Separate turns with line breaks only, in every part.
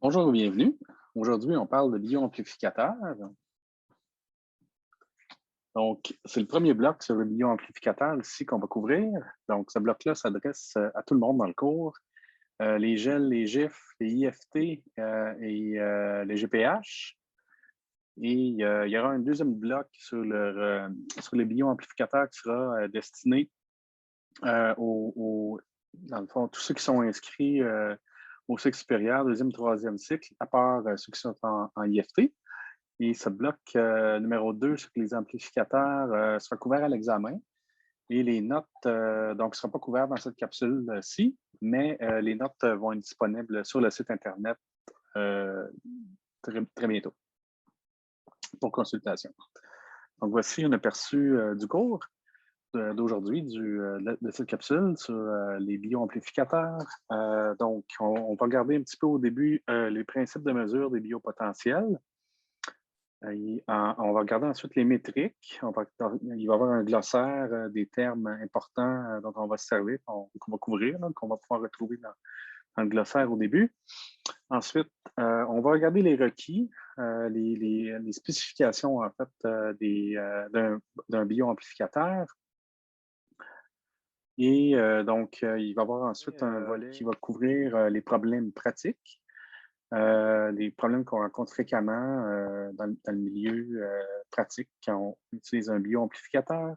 Bonjour et bienvenue. Aujourd'hui, on parle de bioamplificateurs. Donc, c'est le premier bloc sur le bioamplificateur ici qu'on va couvrir. Donc, ce bloc-là s'adresse à tout le monde dans le cours. Les GEL, les GIF, les IFT et les GPH. Et il y aura un deuxième bloc sur les bioamplificateurs qui sera destiné dans le fond, tous ceux qui sont inscrits au cycle supérieur, deuxième, troisième cycle, à part ceux qui sont en IFT. Et ce bloc numéro 2 sur les amplificateurs sera couvert à l'examen. Et les notes, donc, ne seront pas couvertes dans cette capsule-ci, mais les notes vont être disponibles sur le site Internet très, très bientôt pour consultation. Donc, voici un aperçu du cours d'aujourd'hui de cette capsule sur les bioamplificateurs. Donc, on va regarder un petit peu au début les principes de mesure des biopotentiels. On va regarder ensuite les métriques. Il va y avoir un glossaire des termes importants dont on va se servir, qu'on va couvrir, qu'on va pouvoir retrouver dans le glossaire au début. Ensuite, on va regarder les requis, les spécifications en fait d'un bioamplificateur. Et donc, il va y avoir ensuite un volet qui va couvrir les problèmes pratiques, les problèmes qu'on rencontre fréquemment dans le milieu pratique quand on utilise un bioamplificateur.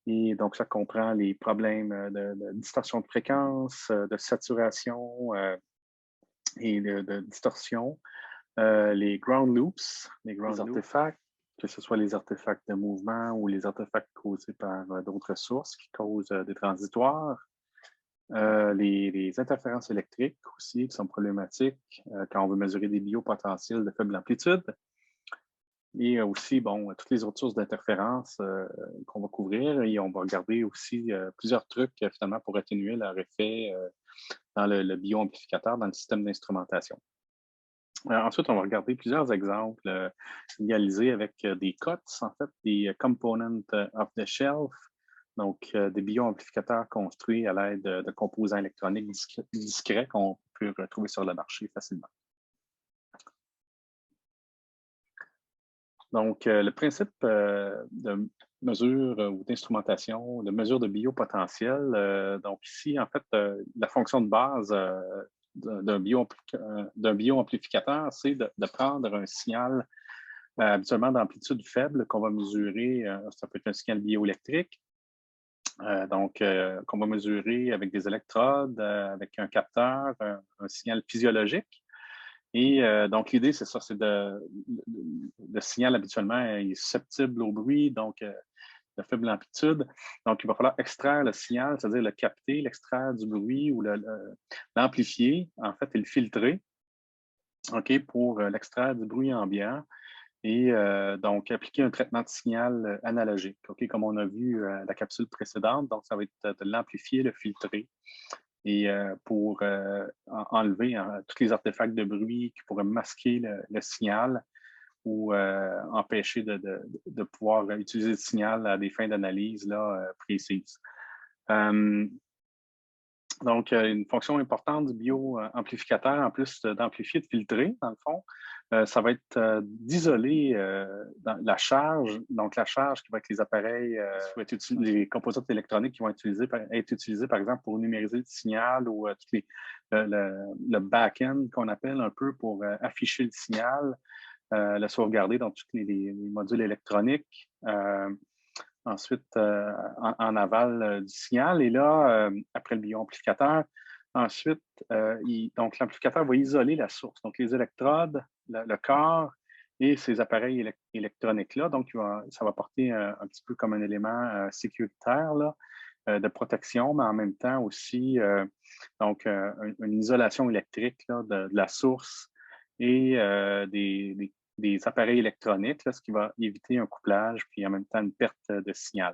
Et donc, ça comprend les problèmes de distorsion de fréquence, de saturation et de distorsion, les ground loops, les artefacts, que ce soit les artefacts de mouvement ou les artefacts causés par d'autres sources qui causent des transitoires. Les interférences électriques aussi qui sont problématiques quand on veut mesurer des biopotentiels de faible amplitude. Et aussi, bon, toutes les autres sources d'interférences qu'on va couvrir. Et on va regarder aussi plusieurs trucs finalement pour atténuer leur effet dans le bioamplificateur, dans le système d'instrumentation. Ensuite, on va regarder plusieurs exemples réalisés avec des COTS, en fait, des Component off the Shelf, donc des bioamplificateurs construits à l'aide de composants électroniques discrets qu'on peut retrouver sur le marché facilement. Donc, le principe de mesure ou d'instrumentation, de mesure de biopotentiel, donc ici, en fait, la fonction de base d'un bioamplificateur, c'est de prendre un signal habituellement d'amplitude faible qu'on va mesurer, ça peut être un signal bioélectrique, qu'on va mesurer avec des électrodes, avec un capteur, un signal physiologique. Et donc, l'idée, c'est ça, c'est le signal habituellement est susceptible au bruit, donc de faible amplitude. Donc, il va falloir extraire le signal, c'est-à-dire le capter, l'extraire du bruit ou l'amplifier, en fait, et le filtrer, OK, pour l'extraire du bruit ambiant. Et donc, appliquer un traitement de signal analogique, OK, comme on a vu la capsule précédente. Donc, ça va être de l'amplifier, le filtrer. Et pour enlever tous les artefacts de bruit qui pourraient masquer le signal ou empêcher de pouvoir utiliser le signal à des fins d'analyse précises. Donc, une fonction importante du bioamplificateur, en plus d'amplifier, de filtrer, dans le fond, ça va être d'isoler la charge, donc la charge qui va être les appareils, les composantes électroniques qui vont être utilisées, par exemple, pour numériser le signal ou le back-end qu'on appelle un peu pour afficher le signal, le sauvegarder dans tous les modules électroniques. Ensuite, en aval du signal. Et là, après le bioamplificateur, ensuite, donc l'amplificateur va isoler la source, donc les électrodes, le corps et ces appareils électroniques-là. Donc, ça va porter un petit peu comme un élément sécuritaire là, de protection, mais en même temps aussi donc une isolation électrique là, de la source et des appareils électroniques, là, ce qui va éviter un couplage puis en même temps une perte de signal.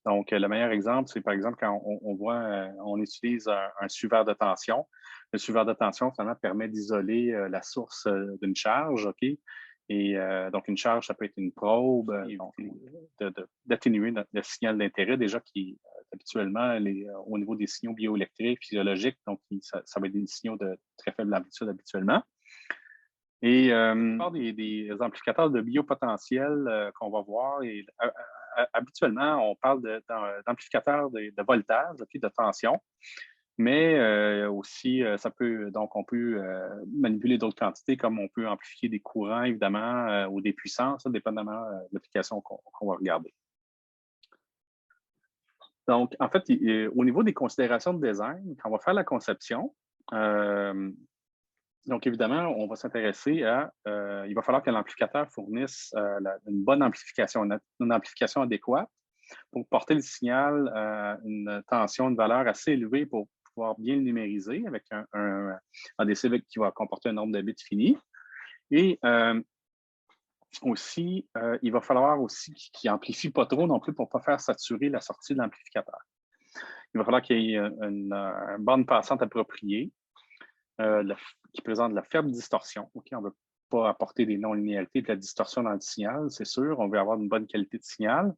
Donc, le meilleur exemple, c'est par exemple quand on utilise un suiveur de tension. Le suiveur de tension, finalement, permet d'isoler la source d'une charge, OK? Et donc, une charge, ça peut être une probe, d'atténuer le signal d'intérêt, déjà qui habituellement, au niveau des signaux bioélectriques, physiologiques, donc ça va être des signaux de très faible amplitude habituellement. Et la plupart des amplificateurs de biopotentiel qu'on va voir, et, habituellement, on parle d'amplificateurs de voltage, puis de tension, mais aussi, donc on peut manipuler d'autres quantités, comme on peut amplifier des courants, évidemment, ou des puissances, dépendamment de l'application qu'on va regarder. Donc, en fait, au niveau des considérations de design, quand on va faire la conception, donc évidemment, on va s'intéresser à, il va falloir que l'amplificateur fournisse une bonne amplification, une amplification adéquate pour porter le signal à une tension, une valeur assez élevée pour pouvoir bien le numériser avec un décibel qui va comporter un nombre de bits fini. Et aussi, il va falloir aussi qu'il n'amplifie pas trop non plus pour ne pas faire saturer la sortie de l'amplificateur. Il va falloir qu'il y ait une bande passante appropriée qui présente de la faible distorsion. Okay? On ne veut pas apporter des non-linéarités, de la distorsion dans le signal, c'est sûr. On veut avoir une bonne qualité de signal,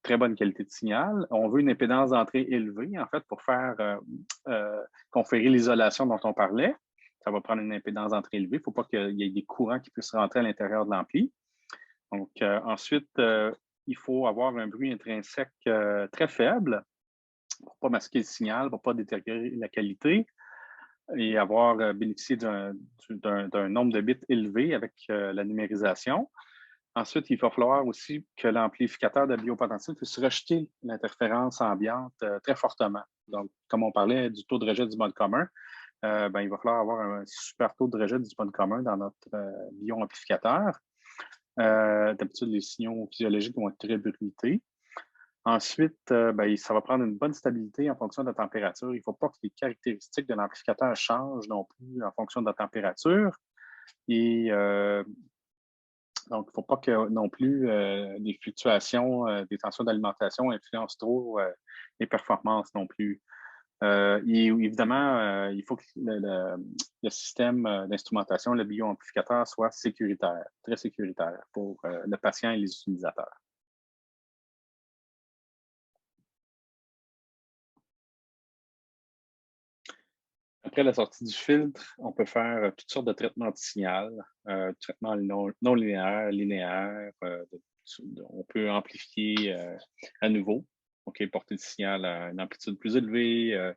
très bonne qualité de signal. On veut une impédance d'entrée élevée, en fait, pour faire conférer l'isolation dont on parlait. Ça va prendre une impédance d'entrée élevée. Il ne faut pas qu'il y ait des courants qui puissent rentrer à l'intérieur de l'ampli. Donc, ensuite, il faut avoir un bruit intrinsèque très faible pour ne pas masquer le signal, pour ne pas détériorer la qualité et avoir bénéficié d'un nombre de bits élevé avec la numérisation. Ensuite, il va falloir aussi que l'amplificateur de biopotentiel puisse rejeter l'interférence ambiante très fortement. Donc, comme on parlait du taux de rejet du mode commun, il va falloir avoir un super taux de rejet du mode commun dans notre bioamplificateur. D'habitude, les signaux physiologiques vont être très bruités. Ensuite, ça va prendre une bonne stabilité en fonction de la température. Il ne faut pas que les caractéristiques de l'amplificateur changent non plus en fonction de la température. Et donc, il ne faut pas que non plus des fluctuations, des tensions d'alimentation influencent trop les performances non plus. Et évidemment, il faut que le système d'instrumentation, le bioamplificateur, soit sécuritaire, très sécuritaire pour le patient et les utilisateurs. Après la sortie du filtre, on peut faire toutes sortes de traitements de signal, traitements non linéaires, linéaires. On peut amplifier à nouveau, donc porter le signal à une amplitude plus élevée.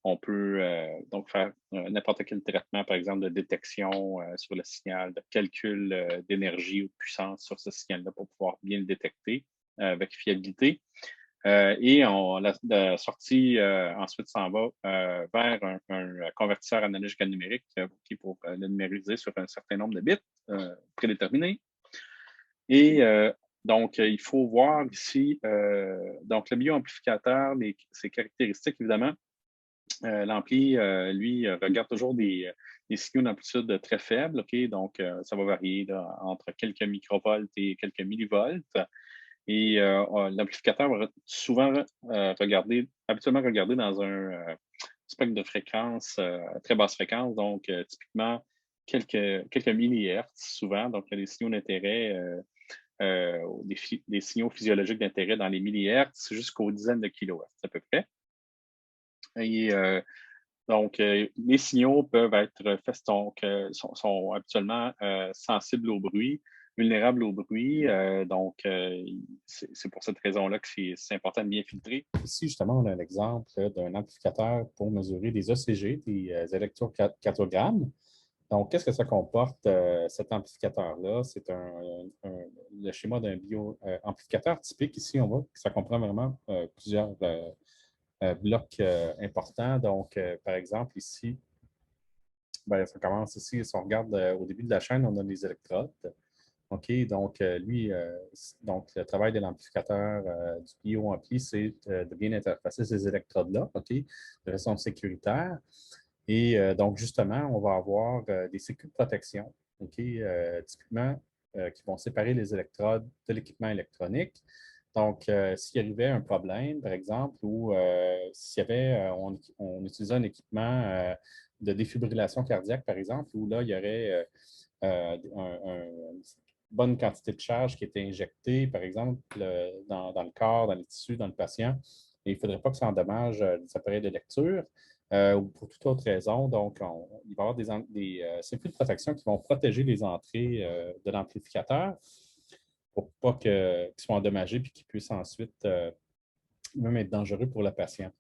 On peut donc faire n'importe quel traitement, par exemple, de détection sur le signal, de calcul d'énergie ou de puissance sur ce signal-là pour pouvoir bien le détecter avec fiabilité. Et la sortie ensuite s'en va vers un convertisseur analogique à numérique pour le numériser sur un certain nombre de bits prédéterminés. Et donc, il faut voir ici, donc le bioamplificateur, ses caractéristiques, évidemment. L'ampli, lui, regarde toujours des signaux d'amplitude très faibles. Okay? Donc, ça va varier là, entre quelques microvolts et quelques millivolts. Et l'amplificateur va habituellement regarder dans un spectre de fréquence très basse fréquence, donc typiquement quelques millihertz souvent. Donc, il y a des signaux d'intérêt, des signaux physiologiques d'intérêt dans les millihertz jusqu'aux dizaines de kilohertz à peu près. Et donc, les signaux peuvent être sont habituellement sensibles au bruit, vulnérables au bruit. Donc, c'est pour cette raison-là que c'est important de bien filtrer.
Ici, justement, on a un exemple d'un amplificateur pour mesurer des ECG, des électrocardiogrammes. Donc, qu'est-ce que ça comporte, cet amplificateur-là? C'est le schéma d'un bioamplificateur typique. Ici, on voit que ça comprend vraiment plusieurs blocs importants. Donc, par exemple, ici, ça commence ici. Si on regarde au début de la chaîne, on a les électrodes. OK, donc donc le travail de l'amplificateur du bioampli, c'est de bien interfacer ces électrodes-là, OK, de façon sécuritaire. Et donc, justement, on va avoir des sécules de protection, OK, typiquement, qui vont séparer les électrodes de l'équipement électronique. Donc, s'il arrivait un problème, par exemple, ou s'il y avait, on utilisait un équipement de défibrillation cardiaque, par exemple, où là, il y aurait une bonne quantité de charge qui était injectée, par exemple, dans le corps, dans les tissus, dans le patient, et il ne faudrait pas que ça endommage les appareils de lecture. ou pour toute autre raison. Donc, il va y avoir des circuits de protection qui vont protéger les entrées de l'amplificateur pour pas qu'ils soient endommagés et qu'ils puissent ensuite même être dangereux pour le patient.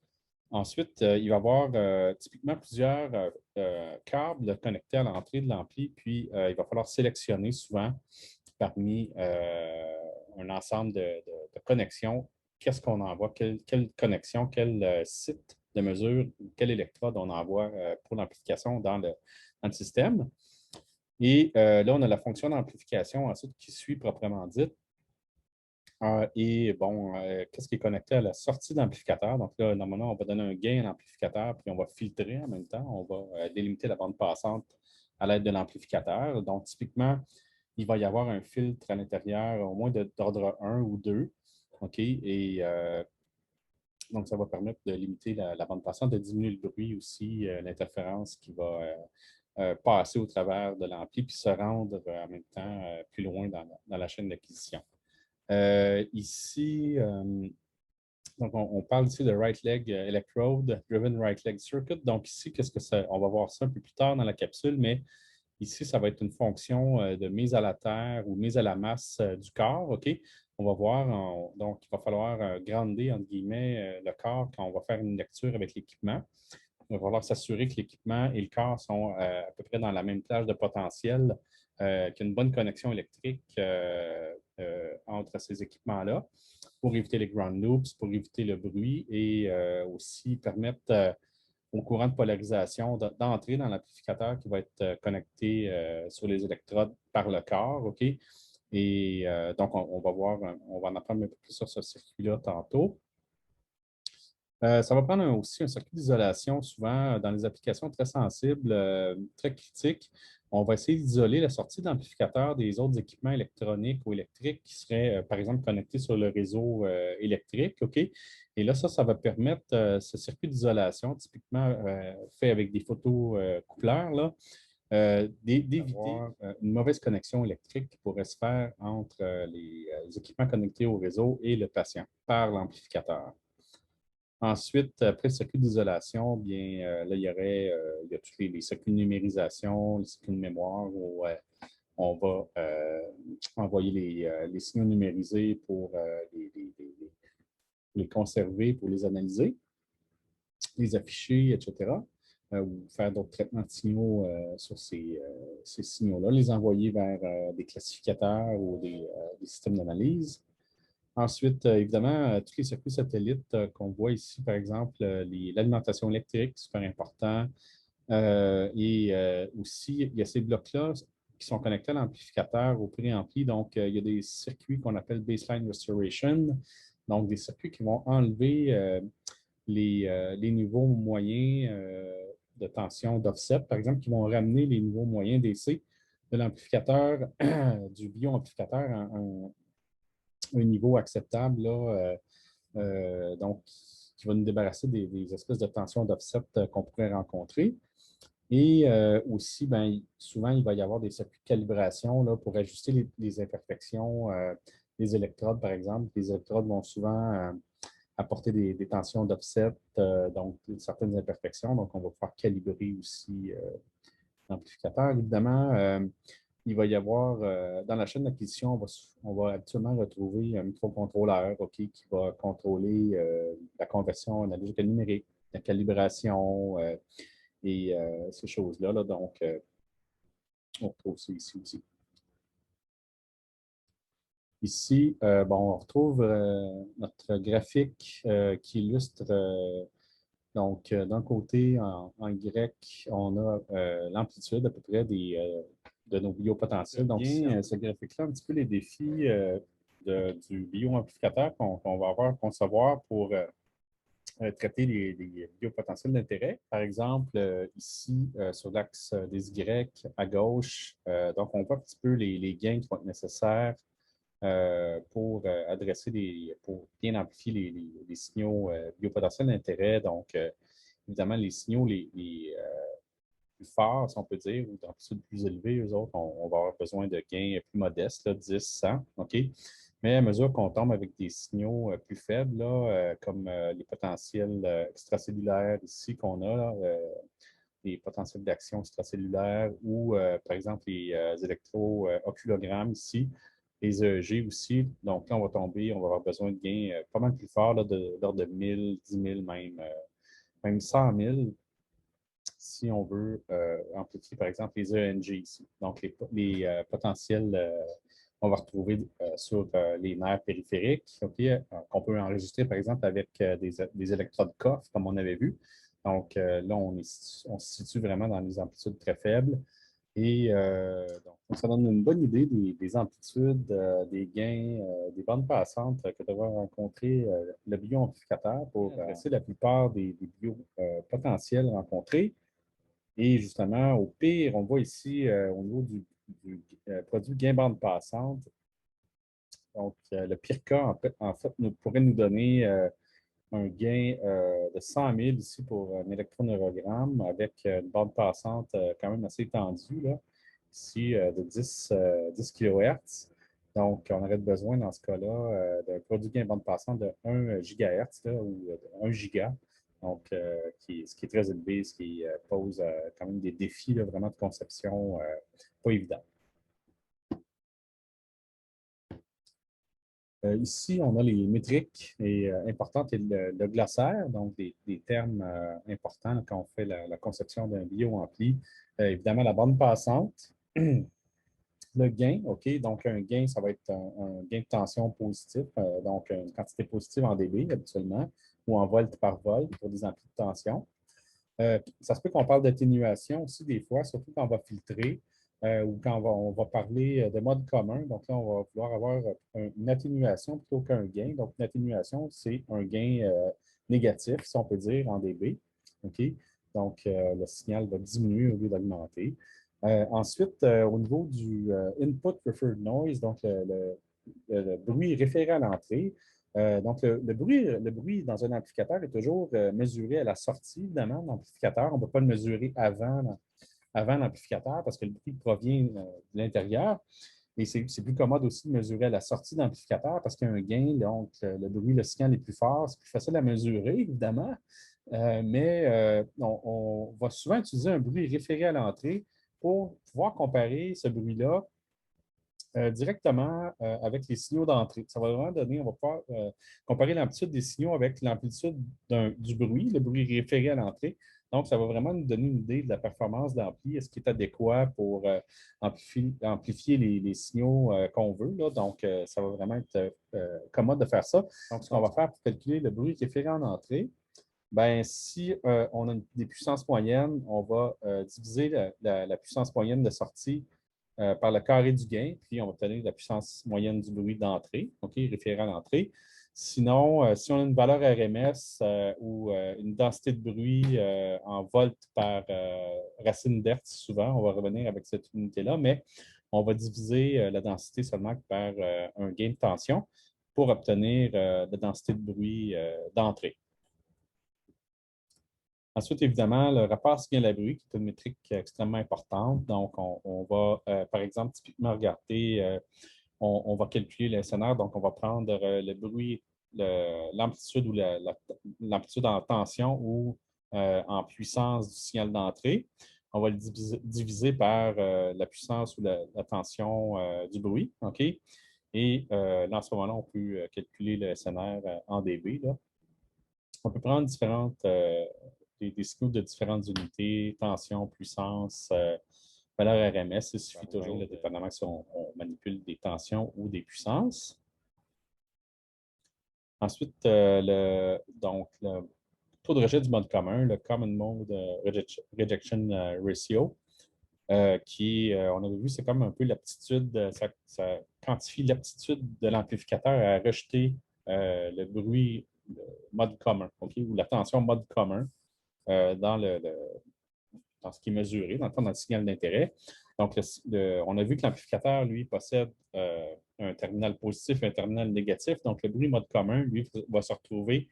Ensuite, il va y avoir typiquement plusieurs câbles connectés à l'entrée de l'ampli, puis il va falloir sélectionner souvent parmi un ensemble de connexions, qu'est-ce qu'on envoie, quelle connexion, quel site de mesure, quel électrode on envoie pour l'amplification dans le système. Et là, on a la fonction d'amplification ensuite qui suit proprement dite. Et bon, qu'est-ce qui est connecté à la sortie d'amplificateur? Donc là, normalement, on va donner un gain à l'amplificateur, puis on va filtrer en même temps. On va délimiter la bande passante à l'aide de l'amplificateur. Donc, typiquement, il va y avoir un filtre à l'intérieur, au moins d'ordre 1 ou 2. OK? Et donc, ça va permettre de limiter la bande passante, de diminuer le bruit aussi, l'interférence qui va passer au travers de l'ampli, puis se rendre en même temps plus loin dans la chaîne d'acquisition. Ici, donc on parle ici de right leg electrode, driven right leg circuit. Donc ici, qu'est-ce que ça, on va voir ça un peu plus tard dans la capsule, mais ici, ça va être une fonction de mise à la terre ou mise à la masse du corps. OK? On va voir, donc il va falloir grounder, entre guillemets, le corps quand on va faire une lecture avec l'équipement. Il va falloir s'assurer que l'équipement et le corps sont à peu près dans la même plage de potentiel, qu'il y a une bonne connexion électrique entre ces équipements-là pour éviter les ground loops, pour éviter le bruit et aussi permettre au courant de polarisation d'entrer dans l'amplificateur qui va être connecté sur les électrodes par le corps. OK? Et donc, on va voir, on va en apprendre un peu plus sur ce circuit-là tantôt. Ça va prendre aussi un circuit d'isolation, souvent dans les applications très sensibles, très critiques. On va essayer d'isoler la sortie d'amplificateur des autres équipements électroniques ou électriques qui seraient, par exemple, connectés sur le réseau électrique. OK? Et là, ça va permettre ce circuit d'isolation, typiquement fait avec des photos coupleurs, là, d'éviter une mauvaise connexion électrique qui pourrait se faire entre les équipements connectés au réseau et le patient par l'amplificateur. Ensuite, après le circuit d'isolation, bien, là, il y a tous les circuits de numérisation, les circuits de mémoire où on va envoyer les signaux numérisés pour les conserver, pour les analyser, les afficher, etc. Ou faire d'autres traitements de signaux sur ces signaux-là, les envoyer vers des classificateurs ou des systèmes d'analyse. Ensuite, évidemment, tous les circuits satellites qu'on voit ici, par exemple, l'alimentation électrique, super important. Et aussi, il y a ces blocs-là qui sont connectés à l'amplificateur, au préampli. Donc, il y a des circuits qu'on appelle baseline restoration. Donc, des circuits qui vont enlever les niveaux moyens de tension d'offset, par exemple, qui vont ramener les niveaux moyens DC de l'amplificateur, du bioamplificateur à un niveau acceptable, là, donc qui va nous débarrasser des espèces de tensions d'offset qu'on pourrait rencontrer. Et aussi, ben, souvent, il va y avoir des circuits de calibration là, pour ajuster les imperfections des électrodes, par exemple. Les électrodes vont souvent apporter des tensions d'offset, donc certaines imperfections. Donc, on va pouvoir calibrer aussi l'amplificateur. Évidemment, il va y avoir, dans la chaîne d'acquisition, on va habituellement retrouver un microcontrôleur qui va contrôler la conversion analogique à numérique, la calibration et ces choses-là. Là. Donc, on retrouve ça ici aussi. Ici, bon, on retrouve notre graphique qui illustre, donc, d'un côté, en grec, on a l'amplitude à peu près de nos biopotentiels. Donc, bien, ce graphique-là, un petit peu les défis du bioamplificateur qu'on va avoir à concevoir pour traiter les biopotentiels d'intérêt. Par exemple, ici, sur l'axe des Y à gauche, donc on voit un petit peu les gains qui vont être nécessaires pour pour bien amplifier les signaux biopotentiels d'intérêt. Donc, évidemment, les signaux les plus forts, si on peut dire, ou d'amplitude plus élevée, eux autres, on va avoir besoin de gains plus modestes, là, 10, 100, OK? Mais à mesure qu'on tombe avec des signaux plus faibles, là, comme les potentiels extracellulaires ici qu'on a, là, les potentiels d'action extracellulaire ou, par exemple, les électro-oculogrammes ici, les EEG aussi. Donc là, on va tomber, on va avoir besoin de gains pas mal plus forts, d'ordre de 1000, 10 000 même, même 100 000 si on veut amplifier, par exemple, les ENG ici. Donc, les potentiels qu'on va retrouver sur les nerfs périphériques, okay, qu'on peut enregistrer, par exemple, avec des électrodes COF, comme on avait vu. Donc, là, on se situe vraiment dans des amplitudes très faibles. Et donc, ça donne une bonne idée des amplitudes, des gains, des bandes passantes que devrait rencontrer le bioamplificateur pour adresser la plupart des biopotentiels rencontrés. Et justement, au pire, on voit ici au niveau du produit gain bande passante. Donc, le pire cas, en fait pourrait nous donner un gain de 100 000 ici pour un électroneurogramme avec une bande passante quand même assez étendue, là, ici de 10 kHz. Donc, on aurait besoin dans ce cas-là d'un produit gain bande passante de 1 GHz là, ou de 1 giga. Donc, ce qui est très élevé, ce qui pose quand même des défis là, vraiment de conception pas évidents. Ici, on a les métriques importantes et le glossaire, donc des termes importants là, quand on fait la conception d'un bioampli. Évidemment, la bande passante, le gain, OK, donc un gain, ça va être un gain de tension positif, donc une quantité positive en dB habituellement, ou en volt par volt pour des amplis de tension. Ça se peut qu'on parle d'atténuation aussi des fois, surtout quand on va filtrer ou quand on va parler de mode commun. Donc là, on va vouloir avoir une atténuation plutôt qu'un gain. Donc, une atténuation, c'est un gain négatif, si on peut dire, en dB. OK? Donc, le signal va diminuer au lieu d'augmenter. Ensuite, au niveau du input preferred noise, donc le bruit référé à l'entrée, donc, le bruit dans un amplificateur est toujours mesuré à la sortie, évidemment, de l'amplificateur. On ne peut pas le mesurer avant l'amplificateur parce que le bruit provient de l'intérieur. Et c'est plus commode aussi de mesurer à la sortie de l'amplificateur parce qu'il y a un gain, donc le bruit, le signal est plus fort. C'est plus facile à mesurer, évidemment. Mais on va souvent utiliser un bruit référé à l'entrée pour pouvoir comparer ce bruit-là directement avec les signaux d'entrée. Ça va vraiment donner, on va pouvoir comparer l'amplitude des signaux avec l'amplitude du bruit, le bruit référé à l'entrée. Donc, ça va vraiment nous donner une idée de la performance d'ampli, est-ce qu'il est adéquat pour amplifier les signaux qu'on veut. Là. Donc, ça va vraiment être commode de faire ça. Donc, ce qu'on va faire pour calculer le bruit référé en entrée, ben, si on a des puissances moyennes, on va diviser la puissance moyenne de sortie par le carré du gain, puis on va obtenir la puissance moyenne du bruit d'entrée, OK, référé à l'entrée. Sinon, si on a une valeur RMS ou une densité de bruit en volts par racine d'hertz, souvent, on va revenir avec cette unité-là, mais on va diviser la densité seulement par un gain de tension pour obtenir la densité de bruit d'entrée. Ensuite, évidemment, le rapport signal-bruit, qui est une métrique extrêmement importante. Donc, on va, par exemple, typiquement regarder, on va calculer le SNR. Donc, on va prendre le bruit, l'amplitude ou l'amplitude en tension ou en puissance du signal d'entrée. On va le diviser par la puissance ou la tension du bruit. OK? Et là, en ce moment-là, on peut calculer le SNR en dB. Là. On peut prendre des signaux de différentes unités, tension, puissance, valeur RMS. Il suffit toujours, dépendamment si on manipule des tensions ou des puissances. Ensuite, le taux de rejet du mode commun, le Common Mode Rejection Ratio, qui, on avait vu, c'est comme un peu l'aptitude, ça quantifie l'aptitude de l'amplificateur à rejeter le bruit mode commun, okay, ou la tension mode commun dans ce qui est mesuré, dans le signal d'intérêt. Donc, on a vu que l'amplificateur, lui, possède un terminal positif et un terminal négatif. Donc, le bruit mode commun, lui, va se retrouver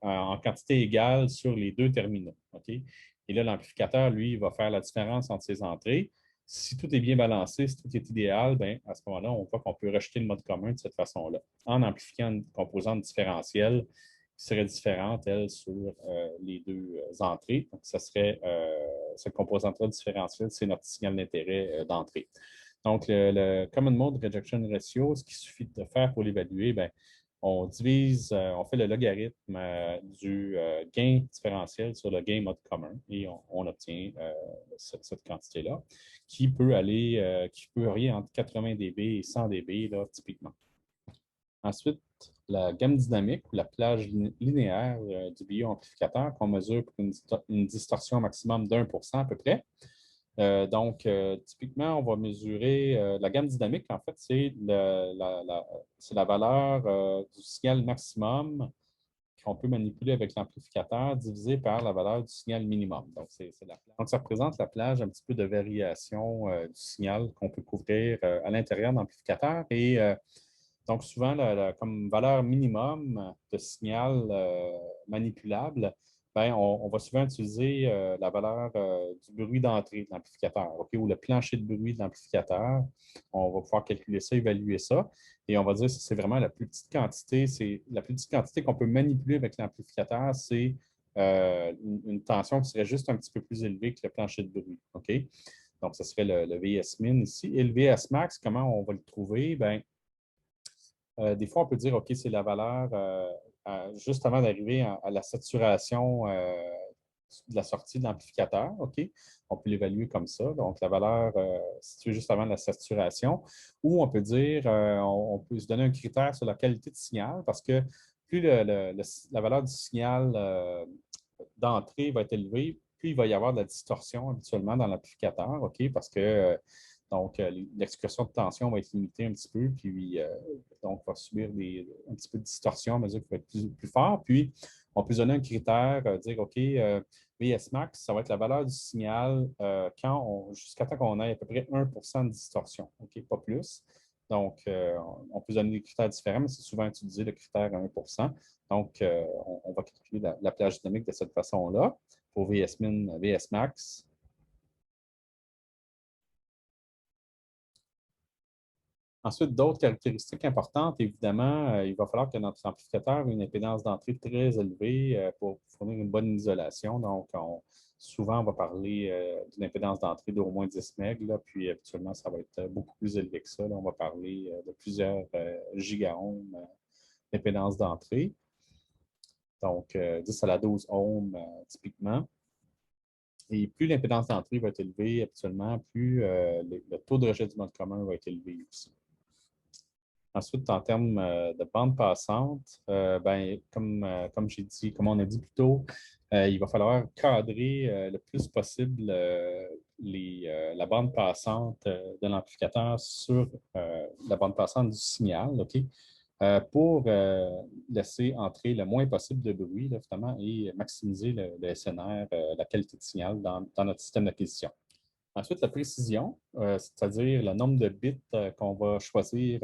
en quantité égale sur les deux terminaux. Okay? Et là, l'amplificateur, lui, va faire la différence entre ses entrées. Si tout est bien balancé, si tout est idéal, bien, à ce moment-là, on voit qu'on peut rejeter le mode commun de cette façon-là, en amplifiant une composante différentielle qui serait différente, elle, sur les deux entrées. Donc, ça serait cette composante-là différentielle, c'est notre signal d'intérêt d'entrée. Donc, le Common Mode Rejection Ratio, ce qu'il suffit de faire pour l'évaluer, bien, on divise, on fait le logarithme du gain différentiel sur le gain mode commun et on obtient cette quantité-là qui peut aller, qui peut varier entre 80 dB et 100 dB, là, typiquement. Ensuite, la gamme dynamique ou la plage linéaire du bioamplificateur qu'on mesure pour une distorsion maximum d'1% à peu près. Donc, typiquement, on va mesurer la gamme dynamique. En fait, c'est la valeur du signal maximum qu'on peut manipuler avec l'amplificateur divisé par la valeur du signal minimum. Donc, donc, ça représente la plage un petit peu de variation du signal qu'on peut couvrir à l'intérieur de l'amplificateur. Et donc, souvent, comme valeur minimum de signal manipulable, bien, on va souvent utiliser la valeur du bruit d'entrée de l'amplificateur, OK, ou le plancher de bruit de l'amplificateur. On va pouvoir calculer ça, évaluer ça. Et on va dire que c'est vraiment la plus petite quantité. La plus petite quantité qu'on peut manipuler avec l'amplificateur, c'est une tension qui serait juste un petit peu plus élevée que le plancher de bruit. OK? Donc, ce serait le VS-min ici. Et le VS-max, comment on va le trouver? Bien, des fois, on peut dire, OK, c'est la valeur juste avant d'arriver à la saturation de la sortie de l'amplificateur. OK? On peut l'évaluer comme ça. Donc, la valeur située juste avant la saturation. Ou on peut dire, on peut se donner un critère sur la qualité de signal parce que plus la valeur du signal d'entrée va être élevée, plus il va y avoir de la distorsion habituellement dans l'amplificateur. OK? Parce que donc, l'expression de tension va être limitée un petit peu, puis donc, on va subir un petit peu de distorsion à mesure qu'il va être plus fort. Puis, on peut donner un critère, dire, OK, VS max, ça va être la valeur du signal jusqu'à temps qu'on ait à peu près 1% de distorsion, OK, pas plus. Donc, on peut donner des critères différents, mais c'est souvent utilisé le critère à 1%. Donc, on va calculer la plage dynamique de cette façon-là pour VS min, VS max. Ensuite, d'autres caractéristiques importantes, évidemment, il va falloir que notre amplificateur ait une impédance d'entrée très élevée pour fournir une bonne isolation. Donc, souvent, on va parler d'une impédance d'entrée d'au moins 10 MB, là, puis habituellement, ça va être beaucoup plus élevé que ça. Là, on va parler de plusieurs gigaohms d'impédance d'entrée. Donc, 10 à la 12 ohms typiquement. Et plus l'impédance d'entrée va être élevée, habituellement, plus le taux de rejet du mode commun va être élevé aussi. Ensuite, en termes de bande passante, ben, comme j'ai dit, comme on a dit plus tôt, il va falloir cadrer le plus possible la bande passante de l'amplificateur sur la bande passante du signal, OK? Pour laisser entrer le moins possible de bruit, là, finalement, et maximiser le SNR, la qualité de signal dans notre système d'acquisition. Ensuite, la précision, c'est-à-dire le nombre de bits qu'on va choisir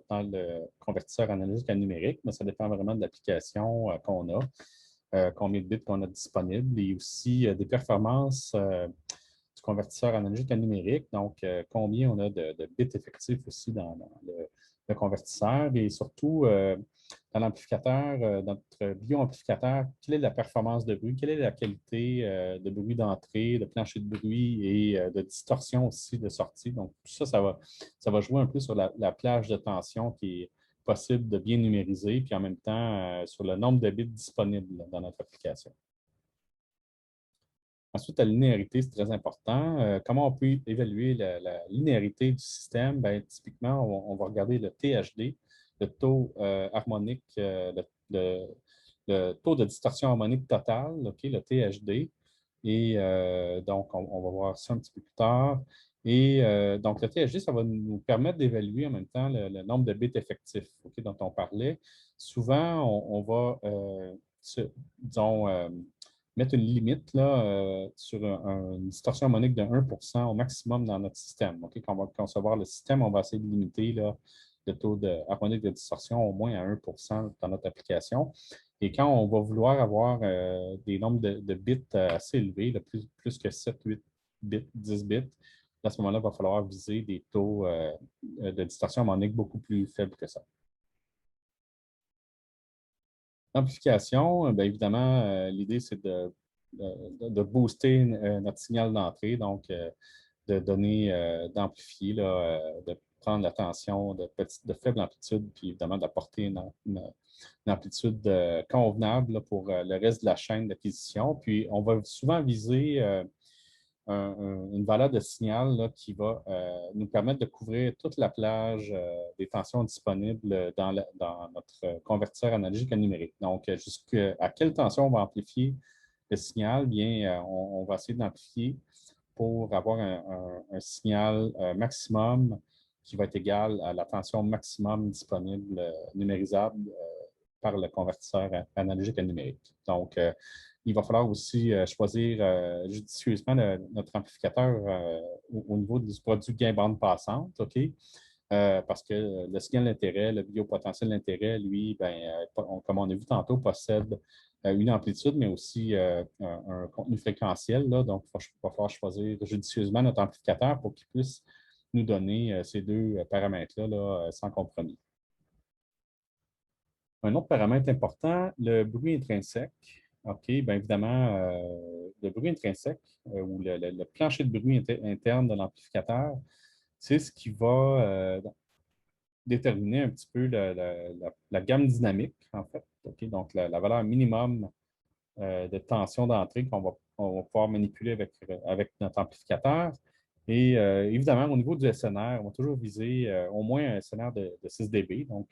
dans le convertisseur analogique à numérique, mais ça dépend vraiment de l'application qu'on a, combien de bits qu'on a disponibles et aussi des performances du convertisseur analogique à numérique, donc combien on a de bits effectifs aussi dans le convertisseur et surtout dans l'amplificateur, notre bioamplificateur, quelle est la performance de bruit, quelle est la qualité de bruit d'entrée, de plancher de bruit et de distorsion aussi de sortie. Donc, tout ça, ça va jouer un peu sur la plage de tension qui est possible de bien numériser, puis en même temps sur le nombre de bits disponibles dans notre application. Ensuite, la linéarité, c'est très important. Comment on peut évaluer la linéarité du système? Bien, typiquement, on va regarder le THD, le taux harmonique, le taux de distorsion harmonique totale, OK, le THD. Et donc, on va voir ça un petit peu plus tard. Et donc, le THD, ça va nous permettre d'évaluer en même temps le nombre de bits effectifs, OK, dont on parlait. Souvent, on va, disons, mettre une limite là, sur une distorsion harmonique de 1% au maximum dans notre système. Okay? Quand on va concevoir le système, on va essayer de limiter là, le taux harmonique de distorsion au moins à 1% dans notre application. Et quand on va vouloir avoir des nombres de bits assez élevés, là, plus que 7, 8 bits, 10 bits, À ce moment-là, il va falloir viser des taux de distorsion harmonique beaucoup plus faibles que ça. L'amplification, bien évidemment, l'idée, c'est de booster notre signal d'entrée, donc de donner, d'amplifier, de prendre la tension de faible amplitude, puis évidemment d'apporter une amplitude convenable là, pour le reste de la chaîne d'acquisition. Puis on va souvent viser une valeur de signal là, qui va nous permettre de couvrir toute la plage des tensions disponibles dans notre convertisseur analogique à numérique. Donc, jusqu'à quelle tension on va amplifier le signal? Bien, on va essayer d'amplifier pour avoir un signal maximum qui va être égal à la tension maximum disponible numérisable par le convertisseur analogique à numérique. Donc, il va falloir aussi choisir judicieusement notre amplificateur au niveau du produit gain bande passante, OK? Parce que le signal d'intérêt, le biopotentiel d'intérêt, lui, ben, comme on a vu tantôt, possède une amplitude, mais aussi un contenu fréquentiel. Là, donc, il va falloir choisir judicieusement notre amplificateur pour qu'il puisse nous donner ces deux paramètres-là là, sans compromis. Un autre paramètre important, le bruit intrinsèque. OK, bien évidemment, le bruit intrinsèque ou le plancher de bruit interne de l'amplificateur, c'est ce qui va déterminer un petit peu la gamme dynamique, en fait. OK, donc, la valeur minimum de tension d'entrée on va pouvoir manipuler avec notre amplificateur. Et évidemment, au niveau du SNR, on va toujours viser au moins un SNR de 6 dB, donc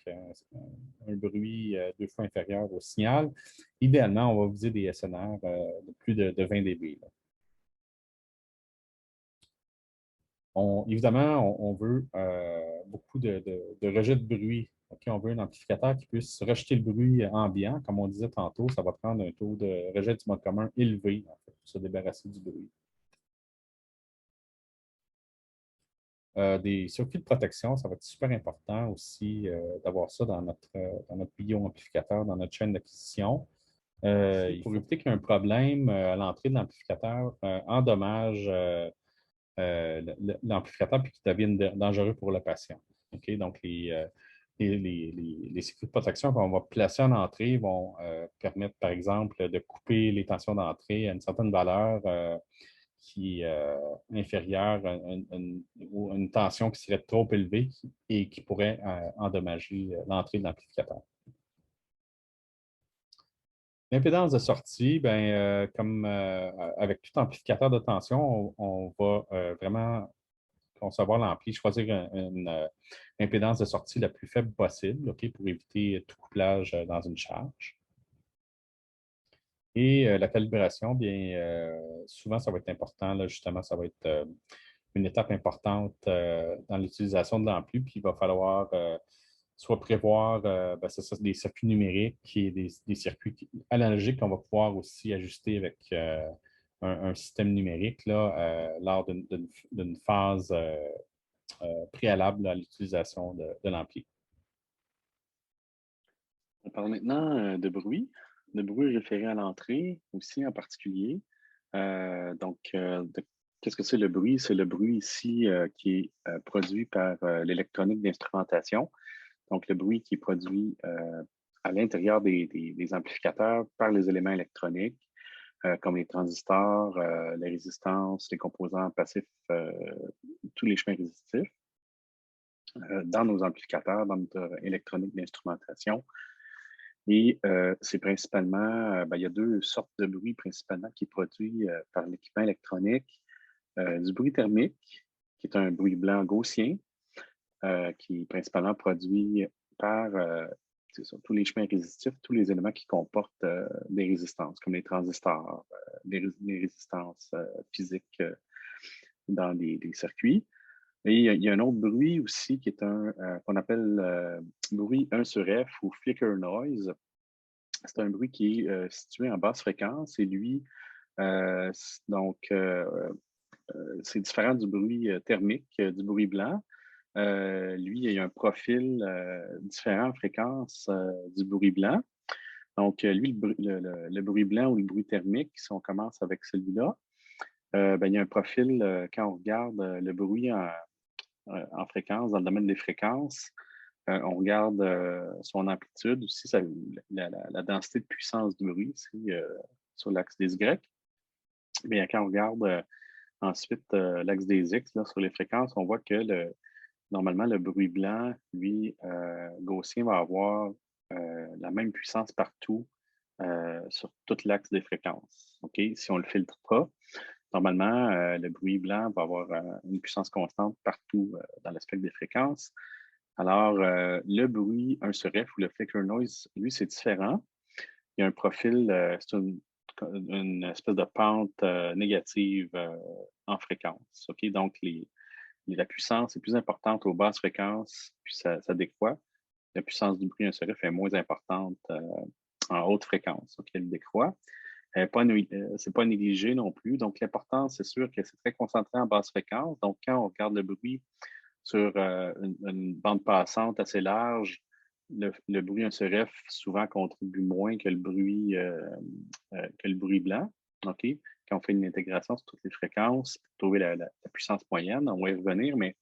un bruit 2 fois inférieur au signal. Idéalement, on va viser des SNR de plus de 20 dB. Évidemment, on veut beaucoup de rejet de bruit. Okay, on veut un amplificateur qui puisse rejeter le bruit ambiant. Comme on disait tantôt, ça va prendre un taux de rejet du mode commun élevé en fait, pour se débarrasser du bruit. Des circuits de protection, ça va être super important aussi d'avoir ça dans notre bio-amplificateur, dans notre chaîne d'acquisition. Pour éviter qu'il y ait un problème à l'entrée de l'amplificateur endommage l'amplificateur puis qu'il devienne dangereux pour le patient. Okay? Donc, les circuits de protection qu'on va placer en entrée vont permettre, par exemple, de couper les tensions d'entrée à une certaine valeur qui est inférieure à une tension qui serait trop élevée et qui pourrait endommager l'entrée de l'amplificateur. L'impédance de sortie, ben, comme avec tout amplificateur de tension, on va vraiment concevoir l'ampli, choisir une impédance de sortie la plus faible possible, OK, pour éviter tout couplage dans une charge. Et la calibration, bien, souvent, ça va être important. Là, justement, ça va être une étape importante dans l'utilisation de l'ampli. Puis, il va falloir soit prévoir ben, des circuits numériques et des circuits analogiques qu'on va pouvoir aussi ajuster avec un système numérique là, lors d'une phase préalable à l'utilisation de l'ampli.
On parle maintenant de bruit référé à l'entrée aussi en particulier. Qu'est-ce que c'est le bruit? C'est le bruit ici qui est produit par l'électronique d'instrumentation. Donc, le bruit qui est produit à l'intérieur des amplificateurs par les éléments électroniques, comme les transistors, les résistances, les composants passifs, tous les chemins résistifs, dans nos amplificateurs, dans notre électronique d'instrumentation. Et c'est principalement, il y a deux sortes de bruit principalement qui est produit par l'équipement électronique. Du bruit thermique, qui est un bruit blanc gaussien, qui est principalement produit par tous les chemins résistifs, tous les éléments qui comportent des résistances, comme les transistors, des résistances physiques dans des circuits. Et il y a un autre bruit aussi qui est qu'on appelle bruit 1 sur F ou flicker noise. C'est un bruit qui est situé en basse fréquence et lui, c'est différent du bruit thermique, du bruit blanc. Lui, il y a un profil différent en fréquence du bruit blanc. Donc, lui, le bruit blanc ou le bruit thermique, si on commence avec celui-là, Ben, il y a un profil, quand on regarde le bruit en fréquence, dans le domaine des fréquences, on regarde son amplitude aussi, la densité de puissance du bruit ici, sur l'axe des Y. Bien, quand on regarde ensuite l'axe des X là, sur les fréquences, on voit que normalement, le bruit blanc, lui, gaussien, va avoir la même puissance partout sur tout l'axe des fréquences. OK? Si on ne le filtre pas, normalement, le bruit blanc va avoir une puissance constante partout dans le spectre des fréquences. Alors, le bruit 1 sur F ou le flicker noise, lui, c'est différent. Il y a un profil, c'est une espèce de pente négative en fréquence. OK? Donc, la puissance est plus importante aux basses fréquences, puis ça décroît. La puissance du bruit 1 sur F est moins importante en haute fréquence. OK? Elle décroît. C'est pas négligé non plus. Donc, l'important, c'est sûr que c'est très concentré en basse fréquence. Donc, quand on regarde le bruit sur une bande passante assez large, le bruit 1 sur F souvent contribue moins que le bruit blanc. OK? Quand on fait une intégration sur toutes les fréquences pour trouver la puissance moyenne, on va y revenir, mais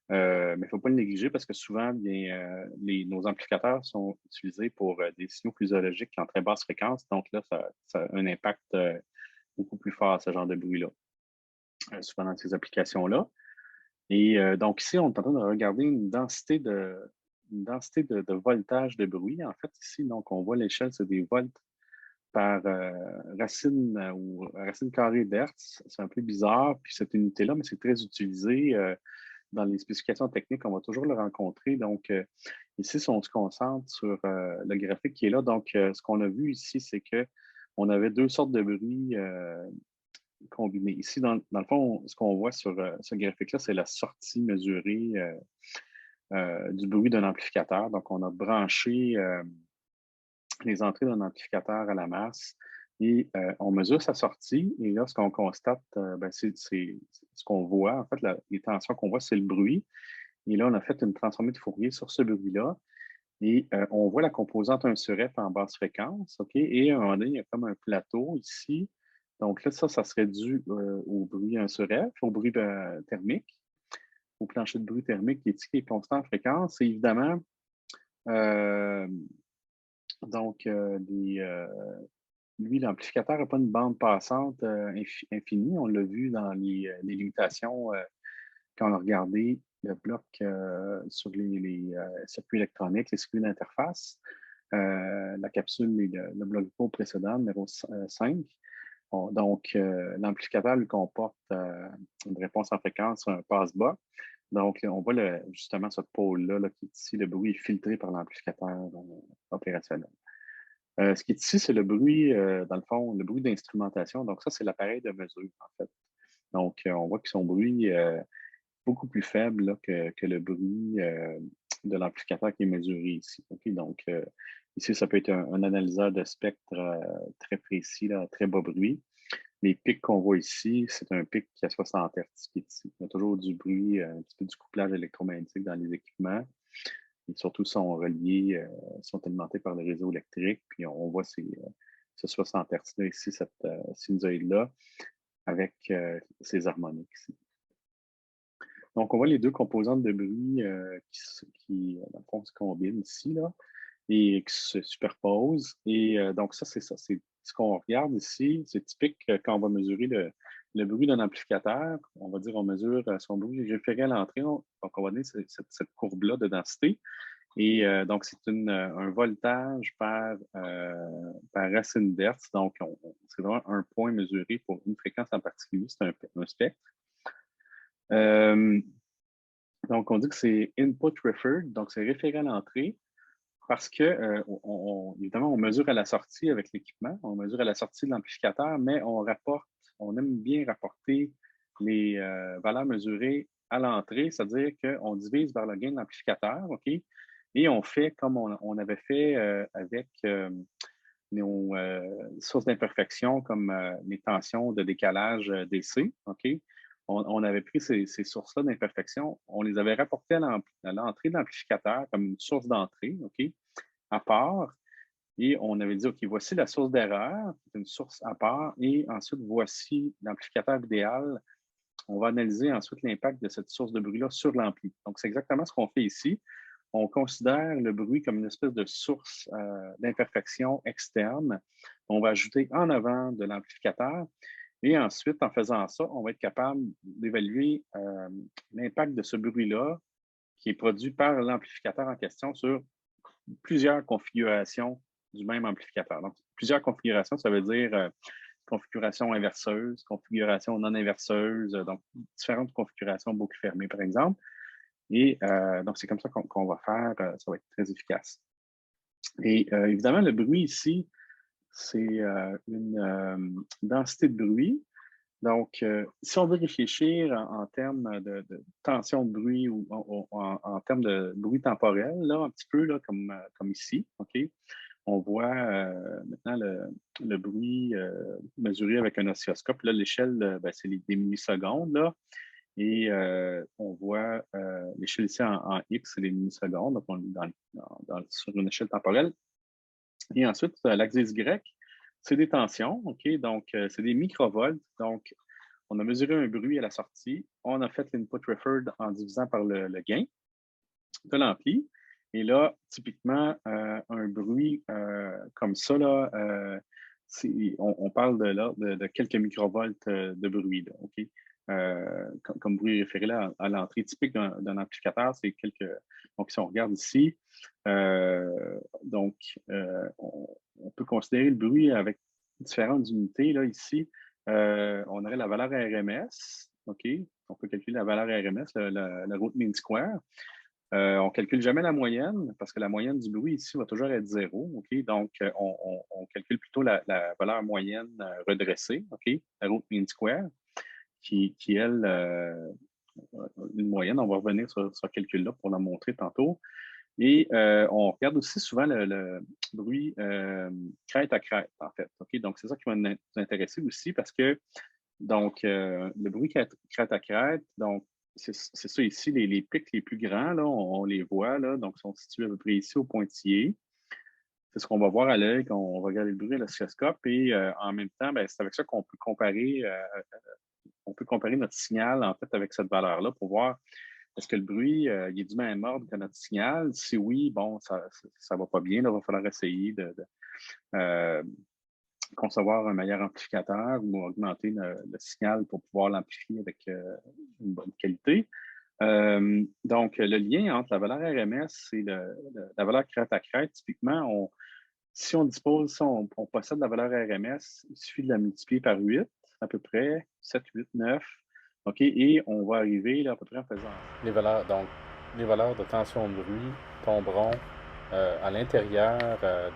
il ne faut pas le négliger parce que souvent, bien, nos amplificateurs sont utilisés pour des signaux physiologiques en très basse fréquence. Donc là, ça a un impact beaucoup plus fort à ce genre de bruit-là, souvent dans ces applications-là. Et donc ici, on est en train de regarder une densité de voltage de bruit. En fait, ici, donc, on voit l'échelle, c'est des volts par racine ou racine carrée d'hertz. C'est un peu bizarre, puis cette unité-là, mais c'est très utilisé dans les spécifications techniques, on va toujours le rencontrer. Donc, ici, si on se concentre sur le graphique qui est là, donc, ce qu'on a vu ici, c'est qu'on avait deux sortes de bruits combinés. Ici, dans le fond, ce qu'on voit sur ce graphique-là, c'est la sortie mesurée du bruit d'un amplificateur. Donc, on a branché les entrées d'un amplificateur à la masse et on mesure sa sortie. Et là, ce qu'on constate, ben, c'est ce qu'on voit. En fait, les tensions qu'on voit, c'est le bruit. Et là, on a fait une transformée de Fourier sur ce bruit-là. Et on voit la composante 1 sur F en basse fréquence. OK? Et à un moment donné, il y a comme un plateau ici. Donc là, ça serait dû au bruit 1 sur F, au bruit thermique, au plancher de bruit thermique qui est constant en fréquence. Et évidemment, euh, donc, lui, l'amplificateur n'a pas une bande passante infinie. On l'a vu dans les limitations quand on a regardé le bloc sur les circuits électroniques, les circuits d'interface, la capsule et le bloc court précédent, numéro 5. Bon, donc, l'amplificateur lui comporte une réponse en fréquence sur un passe-bas. Donc, on voit justement ce pôle-là là, qui est ici, le bruit est filtré par l'amplificateur opérationnel. Ce qui est ici, c'est le bruit, dans le fond, le bruit d'instrumentation. Donc, ça, c'est l'appareil de mesure, en fait. Donc, on voit que son bruit beaucoup plus faible là, que le bruit de l'amplificateur qui est mesuré ici. Okay? Donc, ici, ça peut être un analyseur de spectre très précis, là, très bas bruit. Les pics qu'on voit ici, c'est un pic qui a 60 Hz qui est ici. Il y a toujours du bruit, un petit peu du couplage électromagnétique dans les équipements. Et surtout, sont reliés, sont alimentés par le réseau électrique. Puis on voit ce 60 Hz-là ici, cette sinusoïde-là, avec ces harmoniques ici. Donc, on voit les deux composantes de bruit qui dans le fond, se combinent ici, là, et qui se superposent. Et donc, ça, c'est ça. C'est ce qu'on regarde ici. C'est typique quand on va mesurer le bruit d'un amplificateur. On va dire on mesure son bruit référé à l'entrée. Donc, on va donner cette courbe-là de densité. Et donc, c'est un voltage par racine d'hertz. Donc, c'est vraiment un point mesuré pour une fréquence en particulier. C'est un spectre. Donc, on dit que c'est input referred, donc c'est référé à l'entrée parce que, évidemment, on mesure à la sortie avec l'équipement, on mesure à la sortie de l'amplificateur, mais on aime bien rapporter les valeurs mesurées à l'entrée, c'est-à-dire qu'on divise par le gain de l'amplificateur, OK? Et on fait comme on avait fait avec nos sources d'imperfection comme les tensions de décalage DC, OK? On avait pris ces sources-là d'imperfection, on les avait rapportées à l'entrée de l'amplificateur comme une source d'entrée, OK? À part. Et on avait dit, OK, voici la source d'erreur, c'est une source à part, et ensuite, voici l'amplificateur idéal. On va analyser ensuite l'impact de cette source de bruit-là sur l'ampli. Donc, c'est exactement ce qu'on fait ici. On considère le bruit comme une espèce de source d'imperfection externe. On va ajouter en avant de l'amplificateur. Et ensuite, en faisant ça, on va être capable d'évaluer l'impact de ce bruit-là qui est produit par l'amplificateur en question sur plusieurs configurations du même amplificateur. Donc, plusieurs configurations, ça veut dire configuration inverseuse, configuration non inverseuse, donc différentes configurations boucle fermée, par exemple. Et donc, c'est comme ça qu'on va faire, ça va être très efficace. Et évidemment, le bruit ici, c'est une densité de bruit. Donc, si on veut réfléchir en termes de tension de bruit ou en termes de bruit temporel, là, un petit peu là, comme ici, OK? On voit maintenant le bruit mesuré avec un oscilloscope. Là, l'échelle, ben, c'est des millisecondes, là. Et on voit l'échelle ici en X, c'est les millisecondes. Donc, on est sur une échelle temporelle. Et ensuite, l'axis Y, c'est des tensions, OK? Donc, c'est des microvolts. Donc, on a mesuré un bruit à la sortie. On a fait l'input referred en divisant par le gain de l'ampli. Et là, typiquement, un bruit comme ça, là, on parle de quelques microvolts de bruit, là, OK? Comme bruit référé là, à l'entrée typique d'un amplificateur, c'est quelques. Donc, si on regarde ici, donc, on peut considérer le bruit avec différentes unités. Là, ici, on aurait la valeur RMS, OK? On peut calculer la valeur RMS, la root mean square. On ne calcule jamais la moyenne parce que la moyenne du bruit ici va toujours être 0. OK? Donc, on calcule plutôt la valeur moyenne redressée, OK? La root mean square, qui elle, une moyenne. On va revenir sur ce calcul-là pour la montrer tantôt. Et on regarde aussi souvent le bruit crête à crête, en fait. OK? Donc, c'est ça qui va nous intéresser aussi parce que, donc, le bruit crête à crête, donc, c'est ça ici, les pics les plus grands, là, on les voit, là, donc, sont situés à peu près ici au pointillé. C'est ce qu'on va voir à l'œil quand on va regarder le bruit à l'oscilloscope. Et en même temps, ben, c'est avec ça qu'on peut comparer notre signal, en fait, avec cette valeur-là pour voir est-ce que le bruit il est du même ordre que notre signal. Si oui, bon, ça ne va pas bien. Il va falloir essayer de concevoir un meilleur amplificateur ou augmenter le signal pour pouvoir l'amplifier avec une bonne qualité. Donc, le lien entre la valeur RMS et la valeur crête à crête, typiquement, si on possède la valeur RMS, il suffit de la multiplier par 8, à peu près, 7, 8, 9. OK, et on va arriver là, à peu près en faisant.
Les valeurs, donc, les valeurs de tension de bruit tomberont à l'intérieur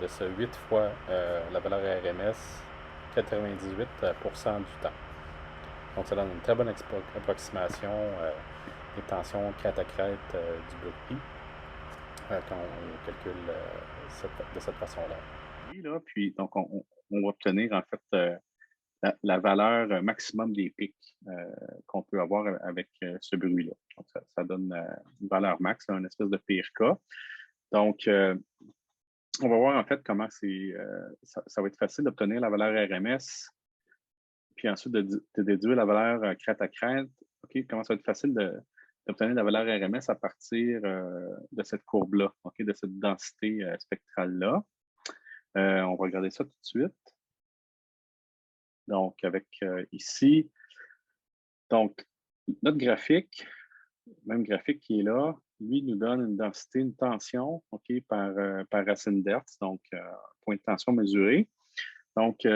de ce 8 fois la valeur RMS 98% du temps. Donc, ça donne une très bonne approximation des tensions crête à crête du bruit quand on calcule de cette façon-là.
Là, puis, donc, on va obtenir en fait la valeur maximum des pics qu'on peut avoir avec ce bruit-là. Donc, ça donne une valeur max, là, une espèce de PRK. Donc, on va voir en fait comment ça va être facile d'obtenir la valeur RMS, puis ensuite de déduire la valeur crête à crête. OK, comment ça va être facile d'obtenir la valeur RMS à partir de cette courbe-là, OK, de cette densité spectrale-là. On va regarder ça tout de suite. Donc, avec ici, donc, notre graphique, même graphique qui est là, lui nous donne une densité, une tension, OK, par racine d'Hertz, donc point de tension mesuré. Donc,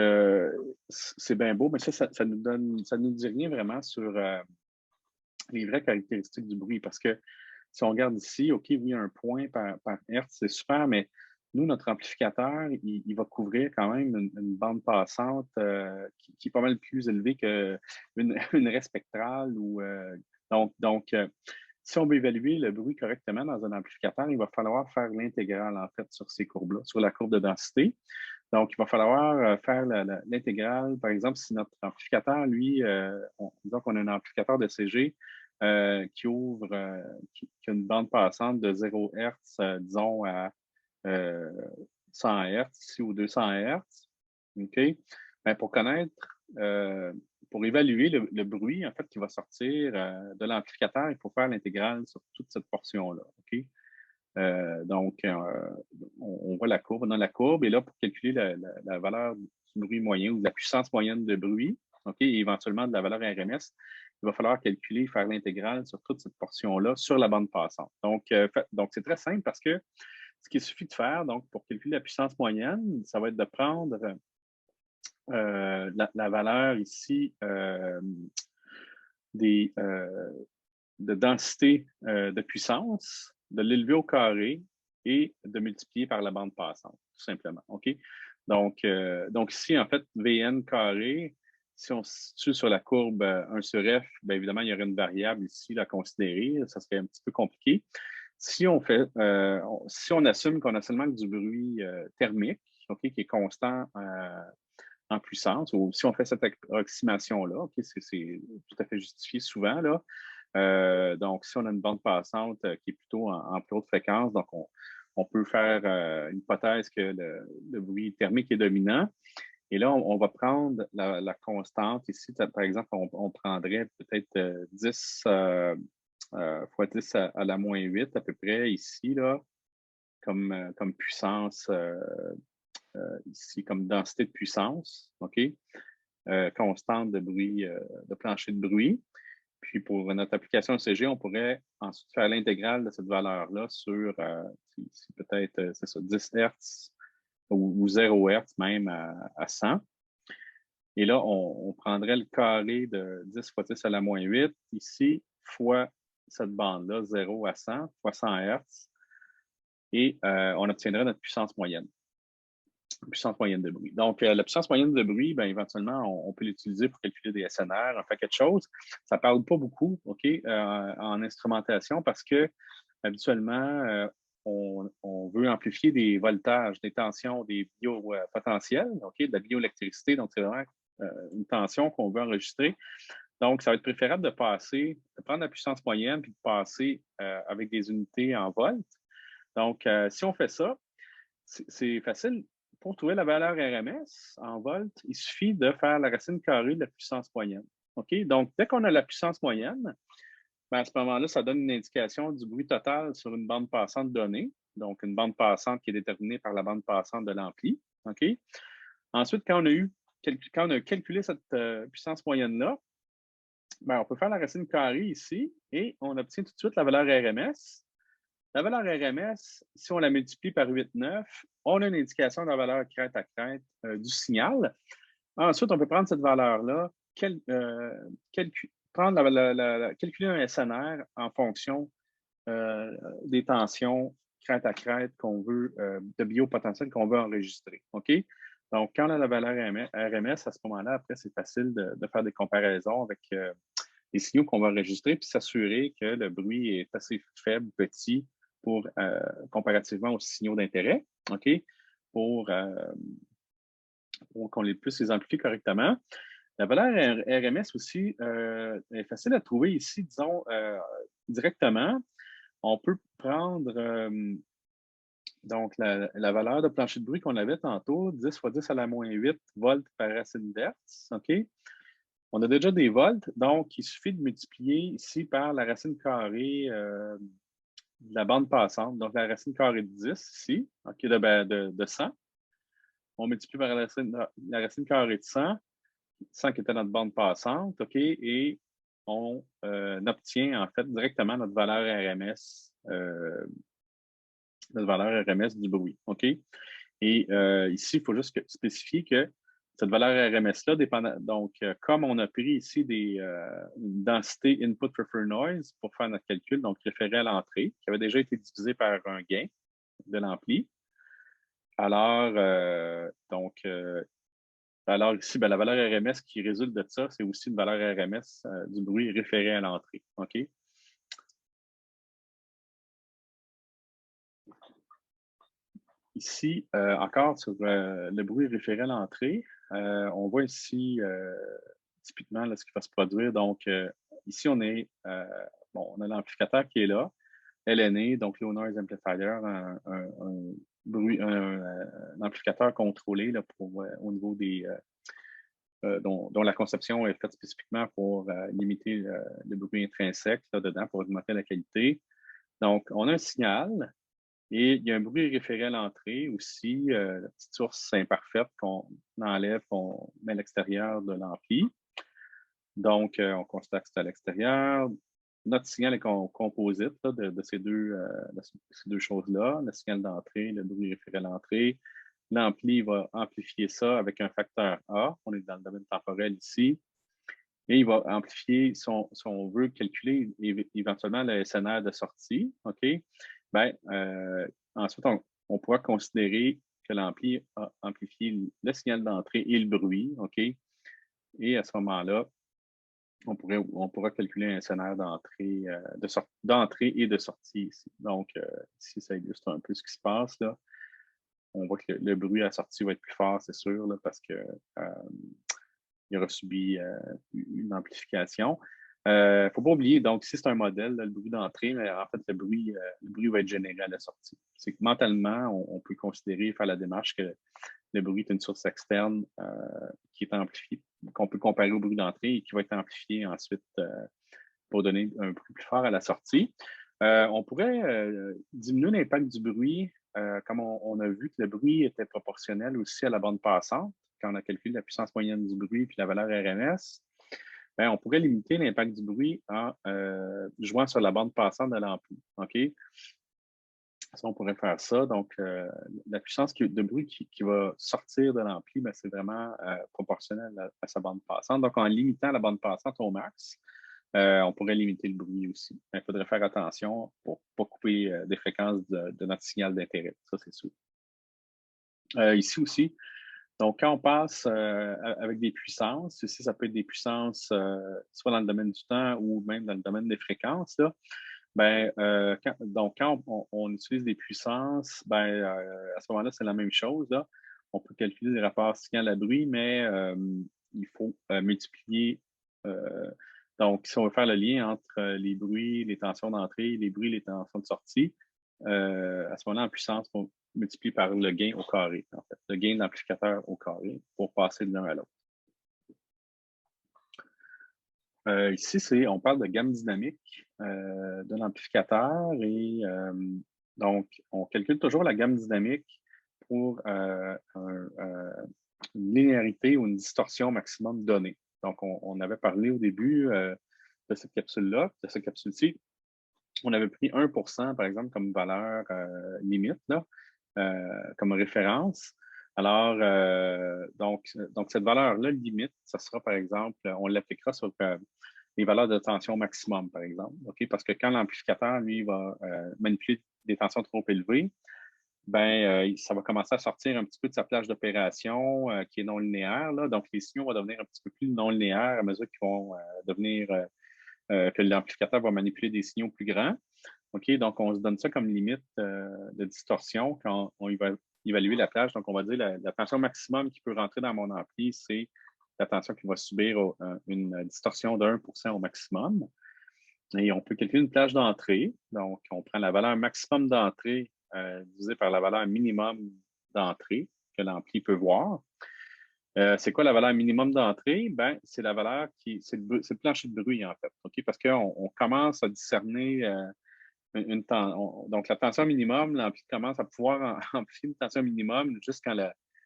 c'est bien beau, mais ça nous dit rien vraiment sur les vraies caractéristiques du bruit, parce que si on regarde ici, OK, oui, un point par Hertz, c'est super, mais nous, notre amplificateur, il va couvrir quand même une bande passante qui est pas mal plus élevée qu'une une raie spectrale. Donc, si on veut évaluer le bruit correctement dans un amplificateur, il va falloir faire l'intégrale, en fait, sur ces courbes-là, sur la courbe de densité. Donc, il va falloir faire l'intégrale. Par exemple, si notre amplificateur, lui, disons qu'on a un amplificateur de CG qui a une bande passante de 0 Hz, disons, à 100 Hz ici ou 200 Hz. OK? Bien, pour connaître, pour évaluer le bruit en fait, qui va sortir de l'amplificateur, il faut faire l'intégrale sur toute cette portion-là. OK? Donc, on voit la courbe, on a la courbe, et là, pour calculer la valeur du bruit moyen ou de la puissance moyenne de bruit, OK, et éventuellement de la valeur RMS, il va falloir calculer, faire l'intégrale sur toute cette portion-là sur la bande passante. Donc, c'est très simple parce que ce qu'il suffit de faire, donc, pour calculer la puissance moyenne, ça va être de prendre la valeur ici de densité de puissance, de l'élever au carré et de multiplier par la bande passante, tout simplement. OK? Donc ici, en fait, Vn carré, si on se situe sur la courbe 1 sur F, bien évidemment, il y aurait une variable ici à considérer. Ça serait un petit peu compliqué. Si on assume qu'on a seulement du bruit thermique, okay, qui est constant en puissance, ou si on fait cette approximation-là, okay, c'est tout à fait justifié souvent, là. Donc, si on a une bande passante qui est plutôt en plus haute fréquence, donc on peut faire une hypothèse que le bruit thermique est dominant. Et là, on va prendre la constante. Ici, par exemple, on prendrait peut-être 10 fois 10 à la moins 8 à peu près ici, là, comme puissance, ici, comme densité de puissance, OK? Constante de bruit, de plancher de bruit. Puis pour notre application ECG, on pourrait ensuite faire l'intégrale de cette valeur-là sur peut-être, c'est ça, 10 Hz ou 0 Hz même à 100. Et là, on prendrait le carré de 10 fois 10 à la moins 8 ici, fois cette bande-là, 0 à 100, fois 100 Hz. Et on obtiendrait notre puissance moyenne. Puissance moyenne de bruit. Donc, la puissance moyenne de bruit, bien, éventuellement, on peut l'utiliser pour calculer des SNR, un paquet de choses. Ça ne parle pas beaucoup, OK, en instrumentation parce que habituellement, on veut amplifier des voltages, des tensions, des biopotentiels, OK, de la bioélectricité. Donc, c'est vraiment une tension qu'on veut enregistrer. Donc, ça va être préférable de prendre la puissance moyenne puis de passer avec des unités en volts. Donc, si on fait ça, c'est facile. Pour trouver la valeur RMS en volts, il suffit de faire la racine carrée de la puissance moyenne. OK? Donc, dès qu'on a la puissance moyenne, bien, à ce moment-là, ça donne une indication du bruit total sur une bande passante donnée. Donc, une bande passante qui est déterminée par la bande passante de l'ampli. OK? Ensuite, quand on a calculé cette puissance moyenne-là, bien, on peut faire la racine carrée ici et on obtient tout de suite la valeur RMS. La valeur RMS, si on la multiplie par 8,9, on a une indication de la valeur crête à crête du signal. Ensuite, on peut prendre cette valeur-là, calculer un SNR en fonction des tensions crête à crête qu'on veut, de biopotentiel qu'on veut enregistrer. OK? Donc, quand on a la valeur RMS, à ce moment-là, après, c'est facile de faire des comparaisons avec les signaux qu'on va enregistrer puis s'assurer que le bruit est assez faible, petit, comparativement aux signaux d'intérêt, OK, pour qu'on puisse les amplifier correctement. La valeur RMS aussi est facile à trouver ici, disons, directement. On peut prendre donc la valeur de plancher de bruit qu'on avait tantôt, 10 fois 10 à la moins 8 volts par racine d'hertz, OK? On a déjà des volts, donc il suffit de multiplier ici par la racine carrée de la bande passante, donc la racine carrée de 10 ici, OK, de 100. On multiplie par la racine carrée de 100, 100 qui était notre bande passante, OK, et on obtient en fait directement notre valeur RMS du bruit, OK? Et ici, il faut juste spécifier que cette valeur RMS-là, donc, comme on a pris ici une densité input prefer noise pour faire notre calcul, donc référé à l'entrée, qui avait déjà été divisé par un gain de l'ampli. Alors, alors ici, ben, la valeur RMS qui résulte de ça, c'est aussi une valeur RMS du bruit référé à l'entrée. OK? Ici, encore sur le bruit référé à l'entrée, on voit ici typiquement là, ce qui va se produire. Donc, ici, on a l'amplificateur qui est là, LNA, donc Low Noise Amplifier, un amplificateur contrôlé là, au niveau dont la conception est faite spécifiquement pour limiter le bruit intrinsèque là, dedans pour augmenter la qualité. Donc, on a un signal et il y a un bruit référé à l'entrée aussi, la petite source imparfaite qu'on enlève, qu'on met à l'extérieur de l'ampli. Donc, on constate que c'est à l'extérieur. Notre signal est composite là, de ces deux choses-là, le signal d'entrée, le bruit référé à l'entrée. L'ampli va amplifier ça avec un facteur A. On est dans le domaine temporel ici. Et il va amplifier, si on veut calculer éventuellement le SNR de sortie, OK? Ben, ensuite, on pourra considérer que l'ampli a amplifié le signal d'entrée et le bruit, OK? Et à ce moment-là, on pourra calculer un SNR d'entrée et de sortie ici. Donc, ici, ça illustre un peu ce qui se passe là. On voit que le bruit à la sortie va être plus fort, c'est sûr, là, parce que il aura subi une amplification. Il ne faut pas oublier, donc, ici, c'est un modèle, là, le bruit d'entrée, mais en fait, le bruit va être généré à la sortie. C'est que mentalement, on peut considérer, faire la démarche que le bruit est une source externe qui est amplifiée, qu'on peut comparer au bruit d'entrée et qui va être amplifié ensuite pour donner un bruit plus fort à la sortie. On pourrait diminuer l'impact du bruit, comme on a vu que le bruit était proportionnel aussi à la bande passante, quand on a calculé la puissance moyenne du bruit puis la valeur RMS. Bien, on pourrait limiter l'impact du bruit en jouant sur la bande passante de l'ampli. OK? Ça, on pourrait faire ça. Donc, la puissance de bruit qui va sortir de l'ampli, ben, c'est vraiment proportionnel à sa bande passante. Donc, en limitant la bande passante au max, on pourrait limiter le bruit aussi. Il faudrait faire attention pour ne pas couper des fréquences de notre signal d'intérêt. Ça, c'est sûr. Ici aussi, donc quand on passe avec des puissances, ici, ça peut être des puissances soit dans le domaine du temps ou même dans le domaine des fréquences, là, ben, quand on utilise des puissances, ben, à ce moment-là, c'est la même chose. Là. On peut calculer les rapports signal à bruit, mais il faut multiplier. Donc, si on veut faire le lien entre les bruits, les tensions d'entrée, les bruits, les tensions de sortie, à ce moment-là, en puissance, on multiplie par le gain au carré, en fait, le gain de l'amplificateur au carré pour passer de l'un à l'autre. Ici, on parle de gamme dynamique de l'amplificateur et donc, on calcule toujours la gamme dynamique pour une linéarité ou une distorsion maximum donnée. Donc, on avait parlé au début de cette capsule-là, de cette capsule-ci. On avait pris 1 par exemple, comme valeur limite, là, comme référence. Alors, donc cette valeur-là, limite, ça sera, par exemple, on l'appliquera sur les valeurs de tension maximum, par exemple. Okay? Parce que quand l'amplificateur, lui, va manipuler des tensions trop élevées, ben, ça va commencer à sortir un petit peu de sa plage d'opération qui est non linéaire. Là. Donc, les signaux vont devenir un petit peu plus non linéaires à mesure qu'ils vont devenir que l'amplificateur va manipuler des signaux plus grands. OK, donc on se donne ça comme limite de distorsion quand on va évaluer la plage. Donc, on va dire la tension maximum qui peut rentrer dans mon ampli, c'est la tension qui va subir une distorsion de 1 au maximum. Et on peut calculer une plage d'entrée. Donc, on prend la valeur maximum d'entrée divisée par la valeur minimum d'entrée que l'ampli peut voir. C'est quoi la valeur minimum d'entrée? Ben, c'est la valeur c'est le plancher de bruit, en fait. OK? Parce qu'on commence à discerner donc la tension minimum, l'ampli commence à pouvoir amplifier une tension minimum juste quand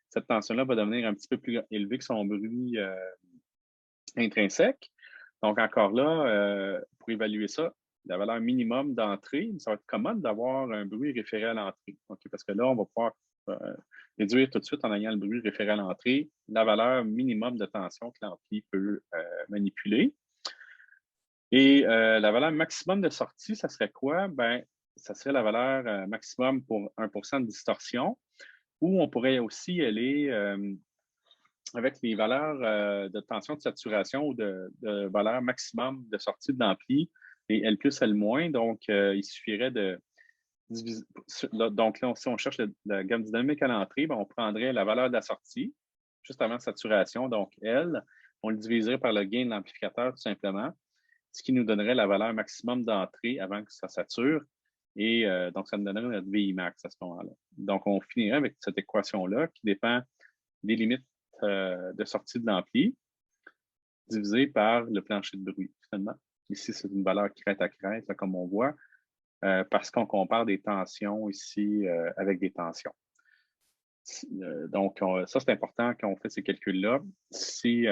cette tension-là va devenir un petit peu plus élevée que son bruit intrinsèque. Donc, encore là, pour évaluer ça, la valeur minimum d'entrée, ça va être commode d'avoir un bruit référé à l'entrée. Okay? Parce que là, on va pouvoir réduire tout de suite en ayant le bruit référé à l'entrée la valeur minimum de tension que l'ampli peut manipuler. Et la valeur maximum de sortie, ça serait quoi? Ben, ça serait la valeur maximum pour 1 de distorsion, ou on pourrait aussi aller avec les valeurs de tension de saturation ou de valeur maximum de sortie de l'ampli, les L plus, L moins. Donc, il suffirait de diviser. Donc, là, si on cherche la gamme dynamique à l'entrée, ben, on prendrait la valeur de la sortie, juste avant saturation, donc L. On le diviserait par le gain de l'amplificateur, tout simplement, ce qui nous donnerait la valeur maximum d'entrée avant que ça sature. Et donc, ça me donnerait notre VImax à ce moment-là. Donc, on finirait avec cette équation-là qui dépend des limites de sortie de l'ampli divisé par le plancher de bruit, finalement. Ici, c'est une valeur crête à crête, là, comme on voit, parce qu'on compare des tensions ici avec des tensions. Donc, ça, c'est important quand on fait ces calculs-là. Si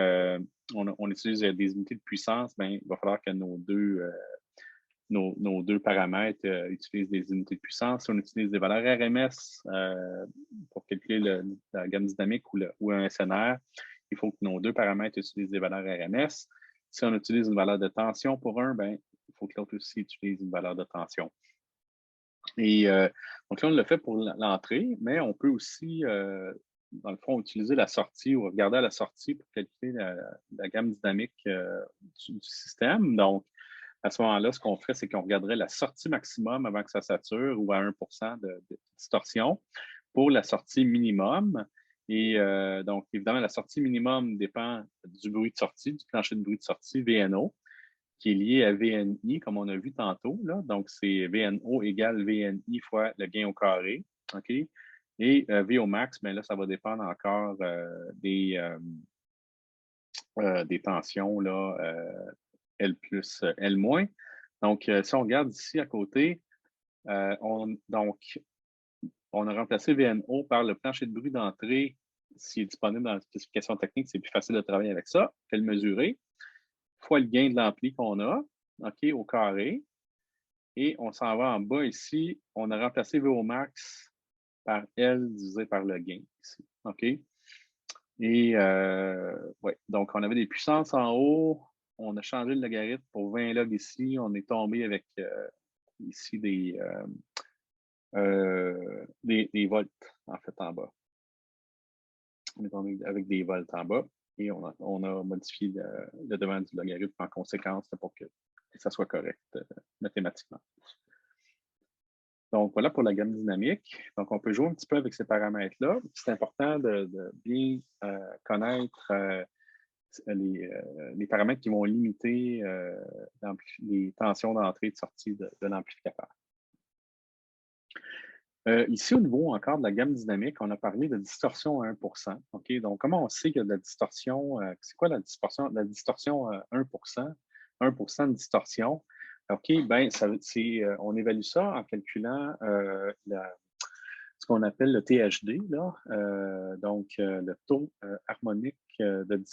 on utilise des unités de puissance, bien, il va falloir que nos deux paramètres utilisent des unités de puissance. Si on utilise des valeurs RMS pour calculer la gamme dynamique ou un SNR, il faut que nos deux paramètres utilisent des valeurs RMS. Si on utilise une valeur de tension pour un, bien, il faut que l'autre aussi utilise une valeur de tension. Et donc là, on l'a fait pour l'entrée, mais on peut aussi, dans le fond, utiliser la sortie ou regarder à la sortie pour calculer la gamme dynamique du système. Donc, à ce moment-là, ce qu'on ferait, c'est qu'on regarderait la sortie maximum avant que ça sature ou à 1 de distorsion pour la sortie minimum. Et donc, évidemment, la sortie minimum dépend du bruit de sortie, du plancher de bruit de sortie, VNO, qui est lié à VNI, comme on a vu tantôt. Là. Donc, c'est VNO égale VNI fois le gain au carré. OK? Et VO max, bien là, ça va dépendre encore des tensions, là, L plus L moins. Donc, si on regarde ici à côté, on a remplacé VNO par le plancher de bruit d'entrée. S'il est disponible dans la spécification technique, c'est plus facile de travailler avec ça. On peut le mesurer, fois le gain de l'ampli qu'on a, OK, au carré. Et on s'en va en bas ici. On a remplacé VO max par L divisé par le gain ici. OK? Et ouais, donc on avait des puissances en haut. On a changé le logarithme pour 20 log ici. On est tombé avec ici des volts, en fait, en bas. On est tombé avec des volts en bas et on a modifié le devant du logarithme en conséquence pour que ça soit correct mathématiquement. Donc, voilà pour la gamme dynamique. Donc, on peut jouer un petit peu avec ces paramètres-là. C'est important de bien connaître les paramètres qui vont limiter les tensions d'entrée et de sortie de l'amplificateur. Ici, au niveau encore de la gamme dynamique, on a parlé de distorsion à 1 OK? Donc, comment on sait qu'il y a de la distorsion? C'est quoi la distorsion? La distorsion à 1 1 de distorsion. OK, bien, on évalue ça en calculant ce qu'on appelle le THD, là. Donc, le taux harmonique le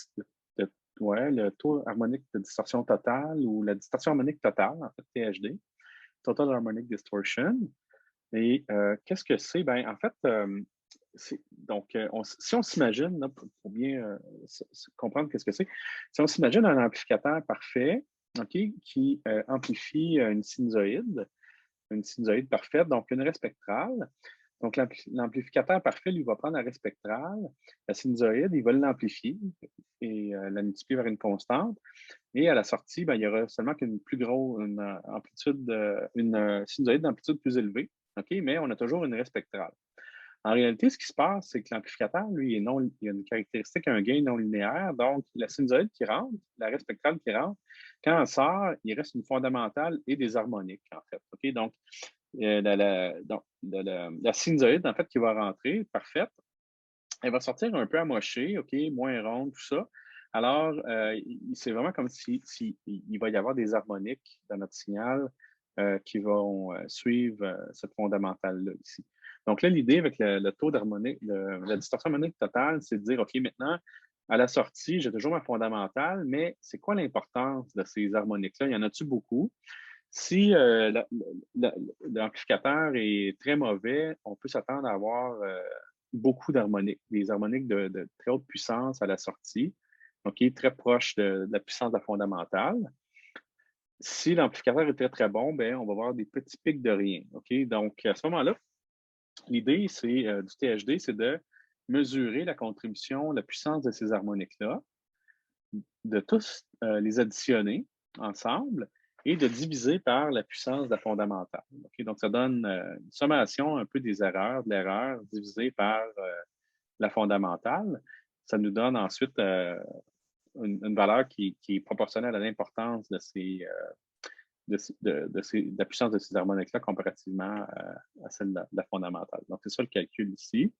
taux harmonique de distorsion totale ou la distorsion harmonique totale, en fait, THD, Total Harmonic Distortion. Et qu'est-ce que c'est? Ben, en fait, donc, si on s'imagine, pour bien comprendre qu'est-ce que c'est, si on s'imagine un amplificateur parfait, OK, qui amplifie une sinusoïde parfaite, donc une raie spectrale. Donc, l'amplificateur parfait, lui, va prendre la raie spectrale, la sinusoïde, il va l'amplifier et la multiplier vers une constante. Et à la sortie, ben, il y aura seulement qu'une plus grosse amplitude, une sinusoïde d'amplitude plus élevée. OK, mais on a toujours une raie spectrale. En réalité, ce qui se passe, c'est que l'amplificateur, lui, il a une caractéristique, un gain non linéaire. Donc, la sinusoïde qui rentre, la raie spectrale qui rentre, quand elle sort, il reste une fondamentale et des harmoniques, en fait. OK? Donc, la sinusoïde, en fait, qui va rentrer, parfaite, elle va sortir un peu amochée, OK, moins ronde, tout ça. Alors, c'est vraiment comme si il va y avoir des harmoniques dans notre signal qui vont suivre cette fondamentale-là ici. Donc là, l'idée avec le taux d'harmonique, la distorsion harmonique totale, c'est de dire, OK, maintenant, à la sortie, j'ai toujours ma fondamentale, mais c'est quoi l'importance de ces harmoniques-là? Il y en a-tu beaucoup? Si l'amplificateur est très mauvais, on peut s'attendre à avoir beaucoup d'harmoniques, des harmoniques de très haute puissance à la sortie, OK, très proche de la puissance de la fondamentale. Si l'amplificateur est très, très bon, bien, on va avoir des petits pics de rien. OK? Donc, à ce moment-là, l'idée du THD, c'est de mesurer la contribution, la puissance de ces harmoniques-là, de tous les additionner ensemble et de diviser par la puissance de la fondamentale. Okay? Donc, ça donne une sommation un peu des erreurs, de l'erreur divisée par la fondamentale. Ça nous donne ensuite une valeur qui est proportionnelle à l'importance de de la puissance de ces harmoniques-là comparativement à celle de la fondamentale. Donc, c'est ça le calcul ici.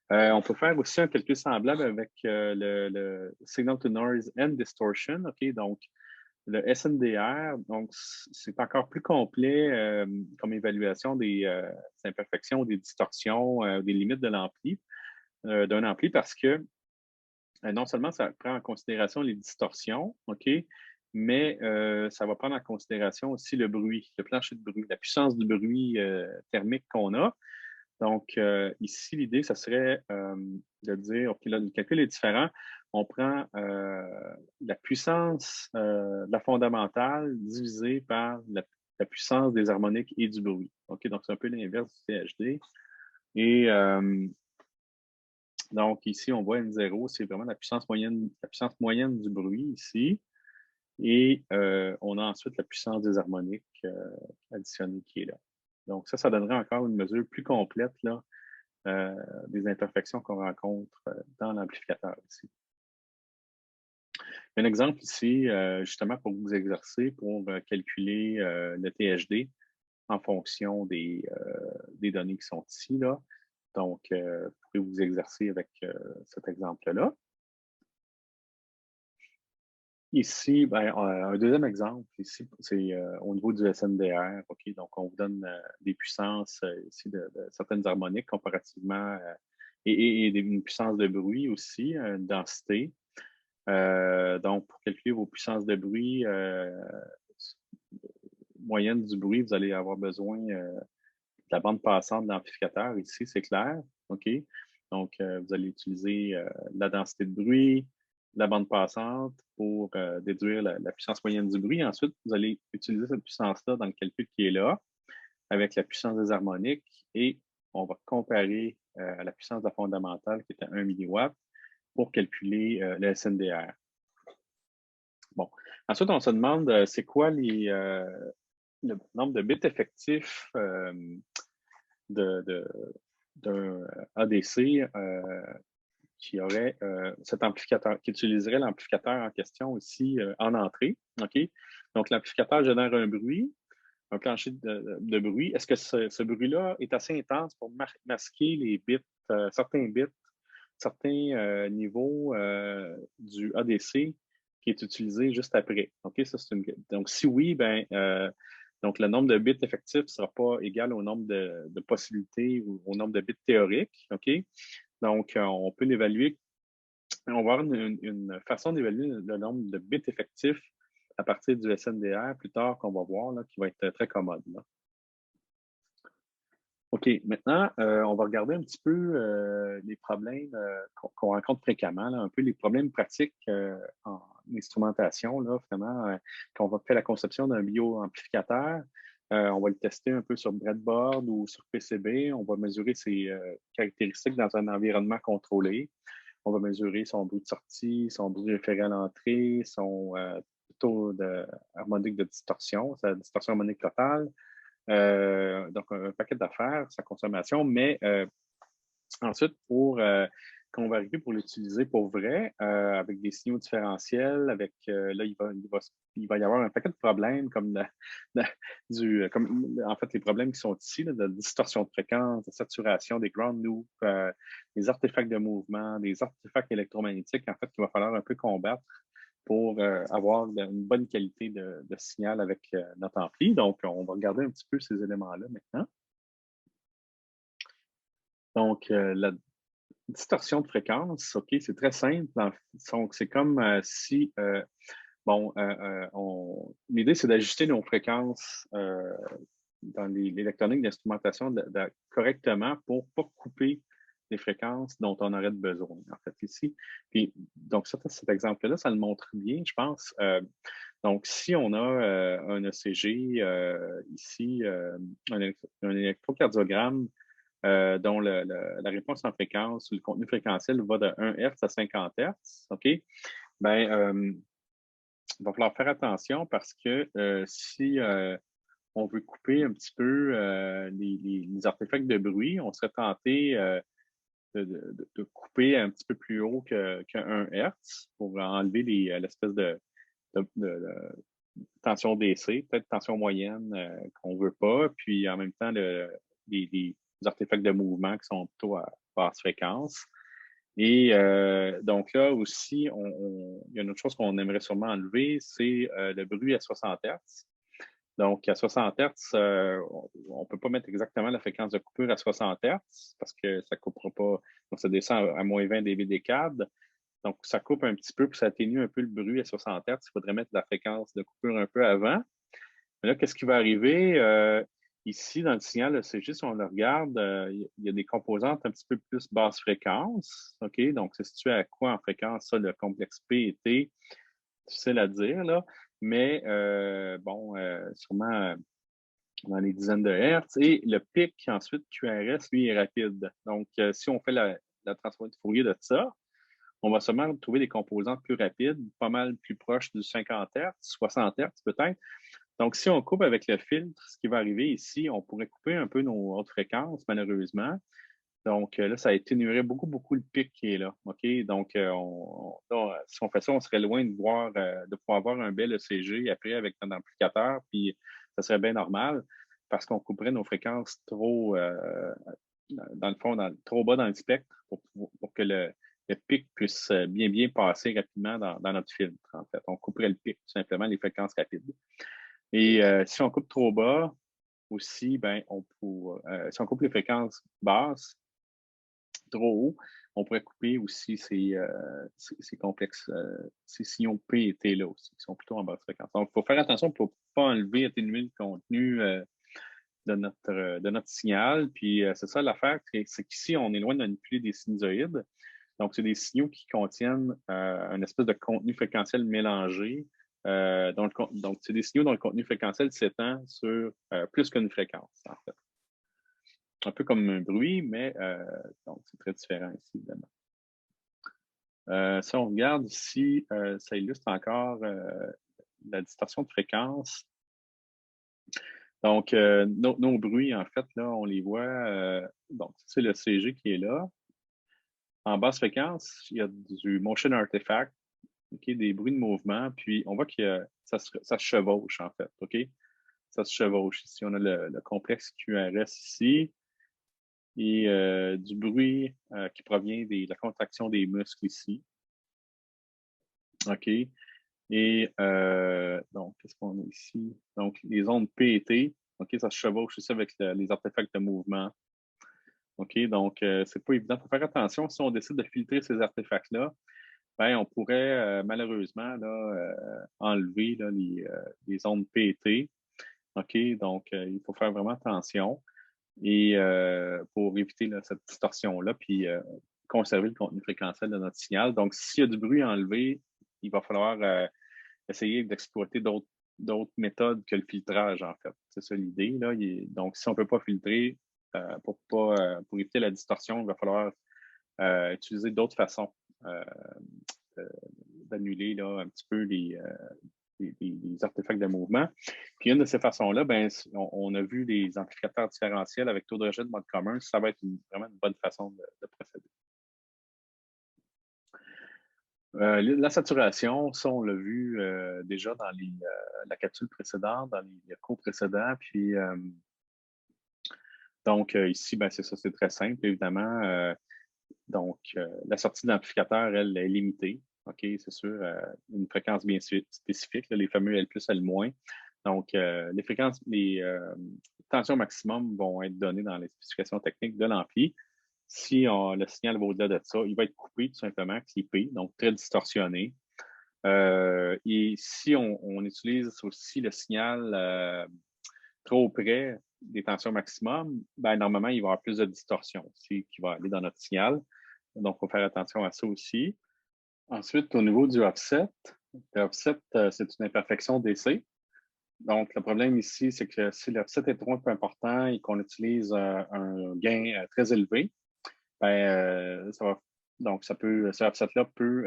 On peut faire aussi un calcul semblable avec le Signal to Noise and Distortion. OK? Donc, le SNDR, donc, c'est encore plus complet comme évaluation des imperfections, des distorsions, des limites de l'ampli, d'un ampli, parce que non seulement ça prend en considération les distorsions, OK, mais ça va prendre en considération aussi le bruit, le plancher de bruit, la puissance du bruit thermique qu'on a. Donc, ici, l'idée, ça serait de dire, OK, là, le calcul est différent. On prend la puissance de la fondamentale divisée par la puissance des harmoniques et du bruit. OK, donc c'est un peu l'inverse du CHD. Et donc, ici, on voit N0, c'est vraiment la puissance moyenne du bruit ici. Et on a ensuite la puissance des harmoniques additionnée qui est là. Donc, ça donnerait encore une mesure plus complète là, des imperfections qu'on rencontre dans l'amplificateur ici. Un exemple ici, justement, pour vous exercer, pour calculer le THD en fonction des données qui sont ici. Là. Donc, vous pouvez vous exercer avec cet exemple-là. Ici, ben, un deuxième exemple, ici, c'est au niveau du SNDR. OK? Donc, on vous donne des puissances ici de certaines harmoniques comparativement et une puissance de bruit aussi, une densité. Donc, pour calculer vos puissances de bruit, moyenne du bruit, vous allez avoir besoin de la bande passante de l'amplificateur. Ici, c'est clair. OK? Donc, vous allez utiliser la densité de bruit, la bande passante pour déduire la puissance moyenne du bruit. Ensuite, vous allez utiliser cette puissance-là dans le calcul qui est là, avec la puissance des harmoniques, et on va comparer à la puissance de la fondamentale qui est à 1 mW pour calculer le SNDR. Bon. Ensuite, on se demande c'est quoi le nombre de bits effectifs d'un ADC qui aurait cet amplificateur, qui utiliserait l'amplificateur en question ici en entrée. OK? Donc, l'amplificateur génère un bruit, un plancher de bruit. Est-ce que ce bruit-là est assez intense pour masquer les bits, certains bits, certains niveaux du ADC qui est utilisé juste après? OK? Ça, donc, si oui, ben, donc le nombre de bits effectifs ne sera pas égal au nombre de possibilités ou au nombre de bits théoriques. OK? Donc, on peut l'évaluer. On va avoir une façon d'évaluer le nombre de bits effectifs à partir du SNDR plus tard qu'on va voir, là, qui va être très commode. Là. OK, maintenant, on va regarder un petit peu les problèmes qu'on rencontre fréquemment, là, un peu les problèmes pratiques en instrumentation, là, vraiment, quand on va faire la conception d'un bioamplificateur. On va le tester un peu sur breadboard ou sur PCB. On va mesurer ses caractéristiques dans un environnement contrôlé. On va mesurer son bruit de sortie, son bruit référé à l'entrée, son taux harmonique de distorsion, sa distorsion harmonique totale. Donc, un paquet d'affaires, sa consommation, mais ensuite, quand on va arriver pour l'utiliser pour vrai, avec des signaux différentiels, avec là, il va y avoir un paquet de problèmes comme, en fait, les problèmes qui sont ici, là, de distorsion de fréquence, de saturation, des ground loops, des artefacts de mouvement, des artefacts électromagnétiques, en fait, qu'il va falloir un peu combattre pour avoir une bonne qualité de signal avec notre ampli. Donc, on va regarder un petit peu ces éléments-là maintenant. Donc, la distorsion de fréquence, OK, c'est très simple. Donc, c'est comme si, l'idée, c'est d'ajuster nos fréquences dans l'électronique d'instrumentation correctement pour ne pas couper les fréquences dont on aurait besoin, en fait, ici. Puis, donc, cet exemple-là, ça le montre bien, je pense. Donc, si on a un ECG ici, un électrocardiogramme dont la réponse en fréquence ou le contenu fréquentiel va de 1 Hz à 50 Hz, OK? Ben, il va falloir faire attention parce que si on veut couper un petit peu les artefacts de bruit, on serait tenté de couper un petit peu plus haut que 1 Hz pour enlever l'espèce tension DC, peut-être tension moyenne qu'on ne veut pas, puis en même temps, des artefacts de mouvement qui sont plutôt à basse fréquence. Et donc là aussi, il y a une autre chose qu'on aimerait sûrement enlever, c'est le bruit à 60 Hz. Donc, à 60 Hz, on ne peut pas mettre exactement la fréquence de coupure à 60 Hz parce que ça ne coupera pas. Donc, ça descend à moins 20 dB des câbles. Donc, ça coupe un petit peu, puis ça atténue un peu le bruit à 60 Hz. Il faudrait mettre la fréquence de coupure un peu avant. Mais là, qu'est-ce qui va arriver? Ici, dans le signal ECG, si on le regarde, il y a des composantes un petit peu plus basse fréquence. OK? Donc, c'est situé à quoi en fréquence, ça, le complexe P et T? Difficile à dire, là. Mais sûrement dans les dizaines de Hertz. Et le pic, ensuite, QRS, lui, est rapide. Donc, si on fait la transformation de Fourier de ça, on va seulement trouver des composantes plus rapides, pas mal plus proches du 50 Hz, 60 Hz peut-être. Donc, si on coupe avec le filtre, ce qui va arriver ici, on pourrait couper un peu nos hautes fréquences, malheureusement. Donc, là, ça atténuerait beaucoup le pic qui est là. OK? Donc, là, si on fait ça, on serait loin de voir, de pouvoir avoir un bel ECG après avec notre amplificateur, puis ça serait bien normal parce qu'on couperait nos fréquences trop, dans le fond, trop bas dans le spectre pour que le pic puisse bien passer rapidement dans notre filtre, en fait. On couperait le pic, tout simplement, les fréquences rapides. Et si on coupe trop bas, aussi, ben, si on coupe les fréquences basses, trop haut, on pourrait couper aussi ces complexes, ces sillons P et T là aussi, qui sont plutôt en basse fréquence. Donc, il faut faire attention pour ne pas enlever, atténuer le contenu de notre signal. Puis, c'est ça l'affaire, c'est qu'ici, on est loin de manipuler des sinusoïdes. Donc, c'est des signaux qui contiennent une espèce de contenu fréquentiel mélangé. Donc, c'est des signaux dont le contenu fréquentiel s'étend sur plus qu'une fréquence, en fait. Un peu comme un bruit, mais donc c'est très différent ici, évidemment. Si on regarde ici, ça illustre encore la distorsion de fréquence. Donc, nos bruits, en fait, là, on les voit. Donc, c'est le CG qui est là. En basse fréquence, il y a du motion artifact, des bruits de mouvement, puis on voit que ça se chevauche, en fait. OK? Ça se chevauche. Ici, on a le complexe QRS ici et du bruit qui provient de la contraction des muscles ici. OK? Et donc, qu'est-ce qu'on a ici? Donc, les ondes P et T, OK, ça se chevauche aussi avec les artefacts de mouvement. OK? Donc, c'est pas évident. Il faut faire attention. Si on décide de filtrer ces artefacts-là, ben, on pourrait malheureusement là, enlever là, les ondes P et T. OK? Donc, il faut faire vraiment attention et pour éviter là, cette distorsion-là, puis conserver le contenu fréquentiel de notre signal. Donc, s'il y a du bruit à enlever, il va falloir essayer d'exploiter d'autres méthodes que le filtrage, en fait. C'est ça l'idée. Là. Donc, si on ne peut pas filtrer pour éviter la distorsion, il va falloir utiliser d'autres façons d'annuler là, un petit peu les artefacts de mouvement. Puis une de ces façons-là, ben, on a vu des amplificateurs différentiels avec taux de rejet de mode commun. Ça va être vraiment une bonne façon de procéder. La saturation, ça, on l'a vu déjà dans la capsule précédente, dans les cours précédents. Puis, donc, ici, ben, c'est ça, c'est très simple, évidemment. Donc, la sortie d'amplificateur, elle, est limitée. OK, c'est sûr, une fréquence bien spécifique, là, les fameux L+, L-. Donc, les tensions maximum vont être données dans les spécifications techniques de l'ampli. Si le signal va au-delà de ça, il va être coupé tout simplement, clippé, donc très distorsionné. Et si on utilise aussi le signal trop près des tensions maximum, ben, normalement, il va y avoir plus de distorsion aussi qui va aller dans notre signal. Donc, il faut faire attention à ça aussi. Ensuite, au niveau du offset, c'est une imperfection DC. Donc, le problème ici, c'est que si l'offset est trop important et qu'on utilise un gain très élevé, ben, cet offset-là peut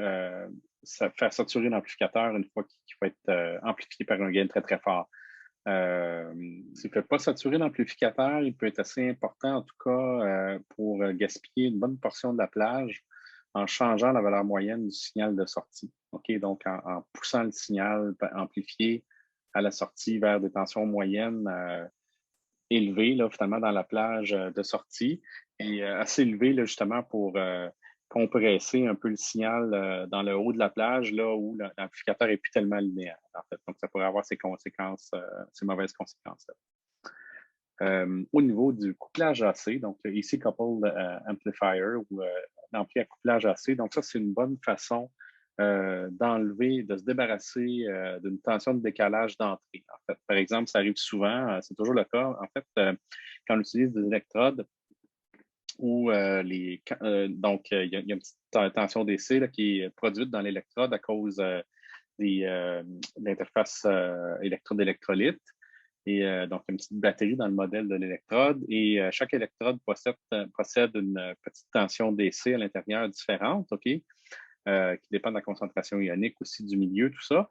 faire saturer l'amplificateur une fois qu'il va être amplifié par un gain très fort. S'il ne fait pas saturer l'amplificateur, il peut être assez important, en tout cas, pour gaspiller une bonne portion de la plage en changeant la valeur moyenne du signal de sortie. OK? Donc, en poussant le signal amplifié à la sortie vers des tensions moyennes élevées, là, finalement, dans la plage de sortie, et assez élevées, là, justement, pour compresser un peu le signal dans le haut de la plage, là où l'amplificateur n'est plus tellement linéaire, en fait. Donc, ça pourrait avoir ces conséquences, ces mauvaises conséquences. Au niveau du couplage AC, donc le AC Coupled Amplifier ou l'ampli à couplage AC, donc ça, c'est une bonne façon d'enlever, de se débarrasser d'une tension de décalage d'entrée. En fait, par exemple, ça arrive souvent, c'est toujours le cas, en fait, quand on utilise des électrodes où il y a une petite tension DC là, qui est produite dans l'électrode à cause de l'interface électrode-électrolyte. Et donc, il y a une petite batterie dans le modèle de l'électrode et chaque électrode possède une petite tension DC à l'intérieur différente, OK, qui dépend de la concentration ionique aussi du milieu, tout ça.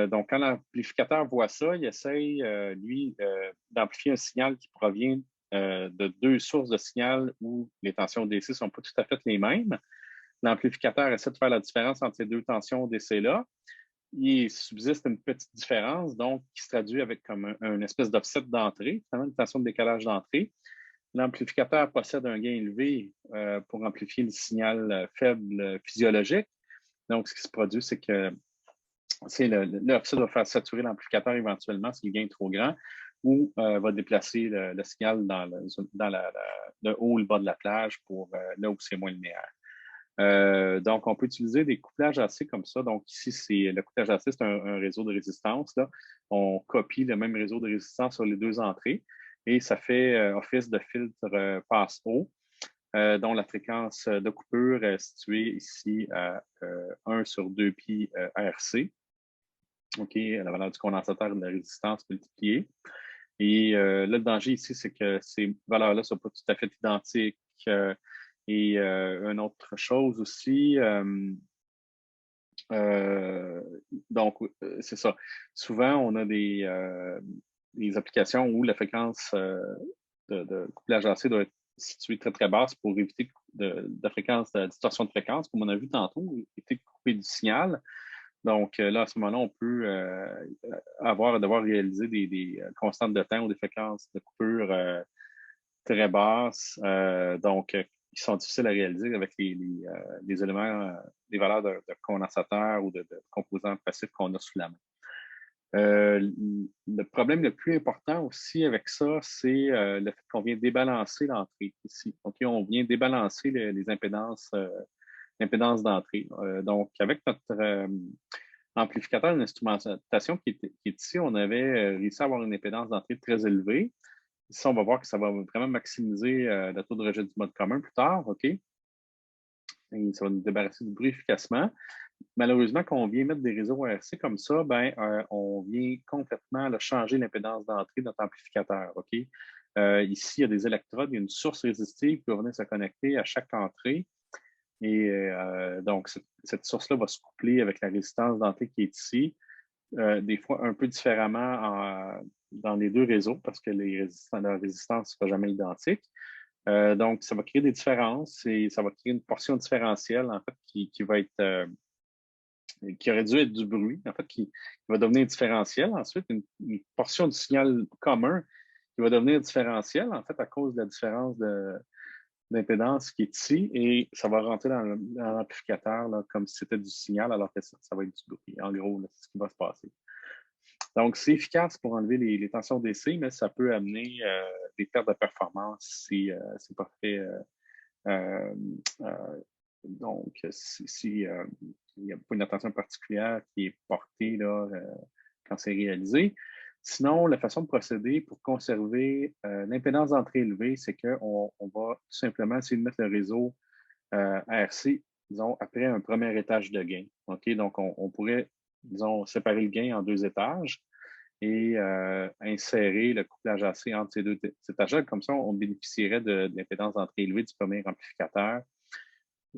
Donc, quand l'amplificateur voit ça, il essaye, lui, d'amplifier un signal qui provient de deux sources de signal où les tensions DC ne sont pas tout à fait les mêmes. L'amplificateur essaie de faire la différence entre ces deux tensions DC-là. Il subsiste une petite différence, donc qui se traduit avec comme une espèce d'offset d'entrée, finalement une tension de décalage d'entrée. L'amplificateur possède un gain élevé pour amplifier le signal faible physiologique. Donc, ce qui se produit, c'est que l'offset va faire saturer l'amplificateur éventuellement si le gain est trop grand ou va déplacer le signal dans le haut ou le bas de la plage pour là où c'est moins linéaire. Donc, on peut utiliser des couplages AC comme ça. Donc, ici, le couplage AC, c'est un réseau de résistance. Là. On copie le même réseau de résistance sur les deux entrées et ça fait office de filtre passe-haut, dont la fréquence de coupure est située ici à 1 sur 2 pi RC. OK, la valeur du condensateur et de la résistance multipliée. Et là, le danger ici, c'est que ces valeurs-là ne sont pas tout à fait identiques. Et une autre chose aussi, donc, c'est ça. Souvent, on a des applications où la fréquence de couplage AC doit être située très, très basse pour éviter de fréquence, de distorsion de fréquence, comme on a vu tantôt, éviter de couper du signal. Donc, là, à ce moment-là, on peut devoir réaliser des constantes de temps ou des fréquences de coupure très basses. Donc, qui sont difficiles à réaliser avec les éléments, les valeurs de condensateur ou de composants passifs qu'on a sous la main. Le problème le plus important aussi avec ça, c'est le fait qu'on vient débalancer l'entrée ici. Donc, on vient débalancer les impédances, l'impédance d'entrée. Donc, avec notre amplificateur d'instrumentation qui est ici, on avait réussi à avoir une impédance d'entrée très élevée. Ici, on va voir que ça va vraiment maximiser le taux de rejet du mode commun plus tard, OK? Et ça va nous débarrasser du bruit efficacement. Malheureusement, quand on vient mettre des réseaux RC comme ça, on vient complètement changer l'impédance d'entrée de notre amplificateur, OK? Ici, il y a des électrodes, il y a une source résistive qui va venir se connecter à chaque entrée. Et donc, cette source-là va se coupler avec la résistance d'entrée qui est ici. Des fois un peu différemment dans les deux réseaux parce que la résistance ne sera jamais identique. Donc, ça va créer des différences et ça va créer une portion différentielle, en fait, qui va être qui aurait dû être du bruit, en fait, qui va devenir différentielle. Ensuite, une portion du signal commun qui va devenir différentielle, en fait, à cause de la différence d'impédance qui est ici, et ça va rentrer dans l'amplificateur comme si c'était du signal, alors que ça va être du bruit. En gros, c'est ce qui va se passer. Donc, c'est efficace pour enlever les tensions DC, mais ça peut amener des pertes de performance si ce n'est pas fait. Donc, si il n'y a pas une attention particulière qui est portée là, quand c'est réalisé. Sinon, la façon de procéder pour conserver l'impédance d'entrée élevée, c'est qu'on va tout simplement essayer de mettre le réseau ARC, disons, après un premier étage de gain. OK? Donc, on pourrait, disons, séparer le gain en deux étages et insérer le couplage AC entre ces deux étages. Comme ça, on bénéficierait de l'impédance d'entrée élevée du premier amplificateur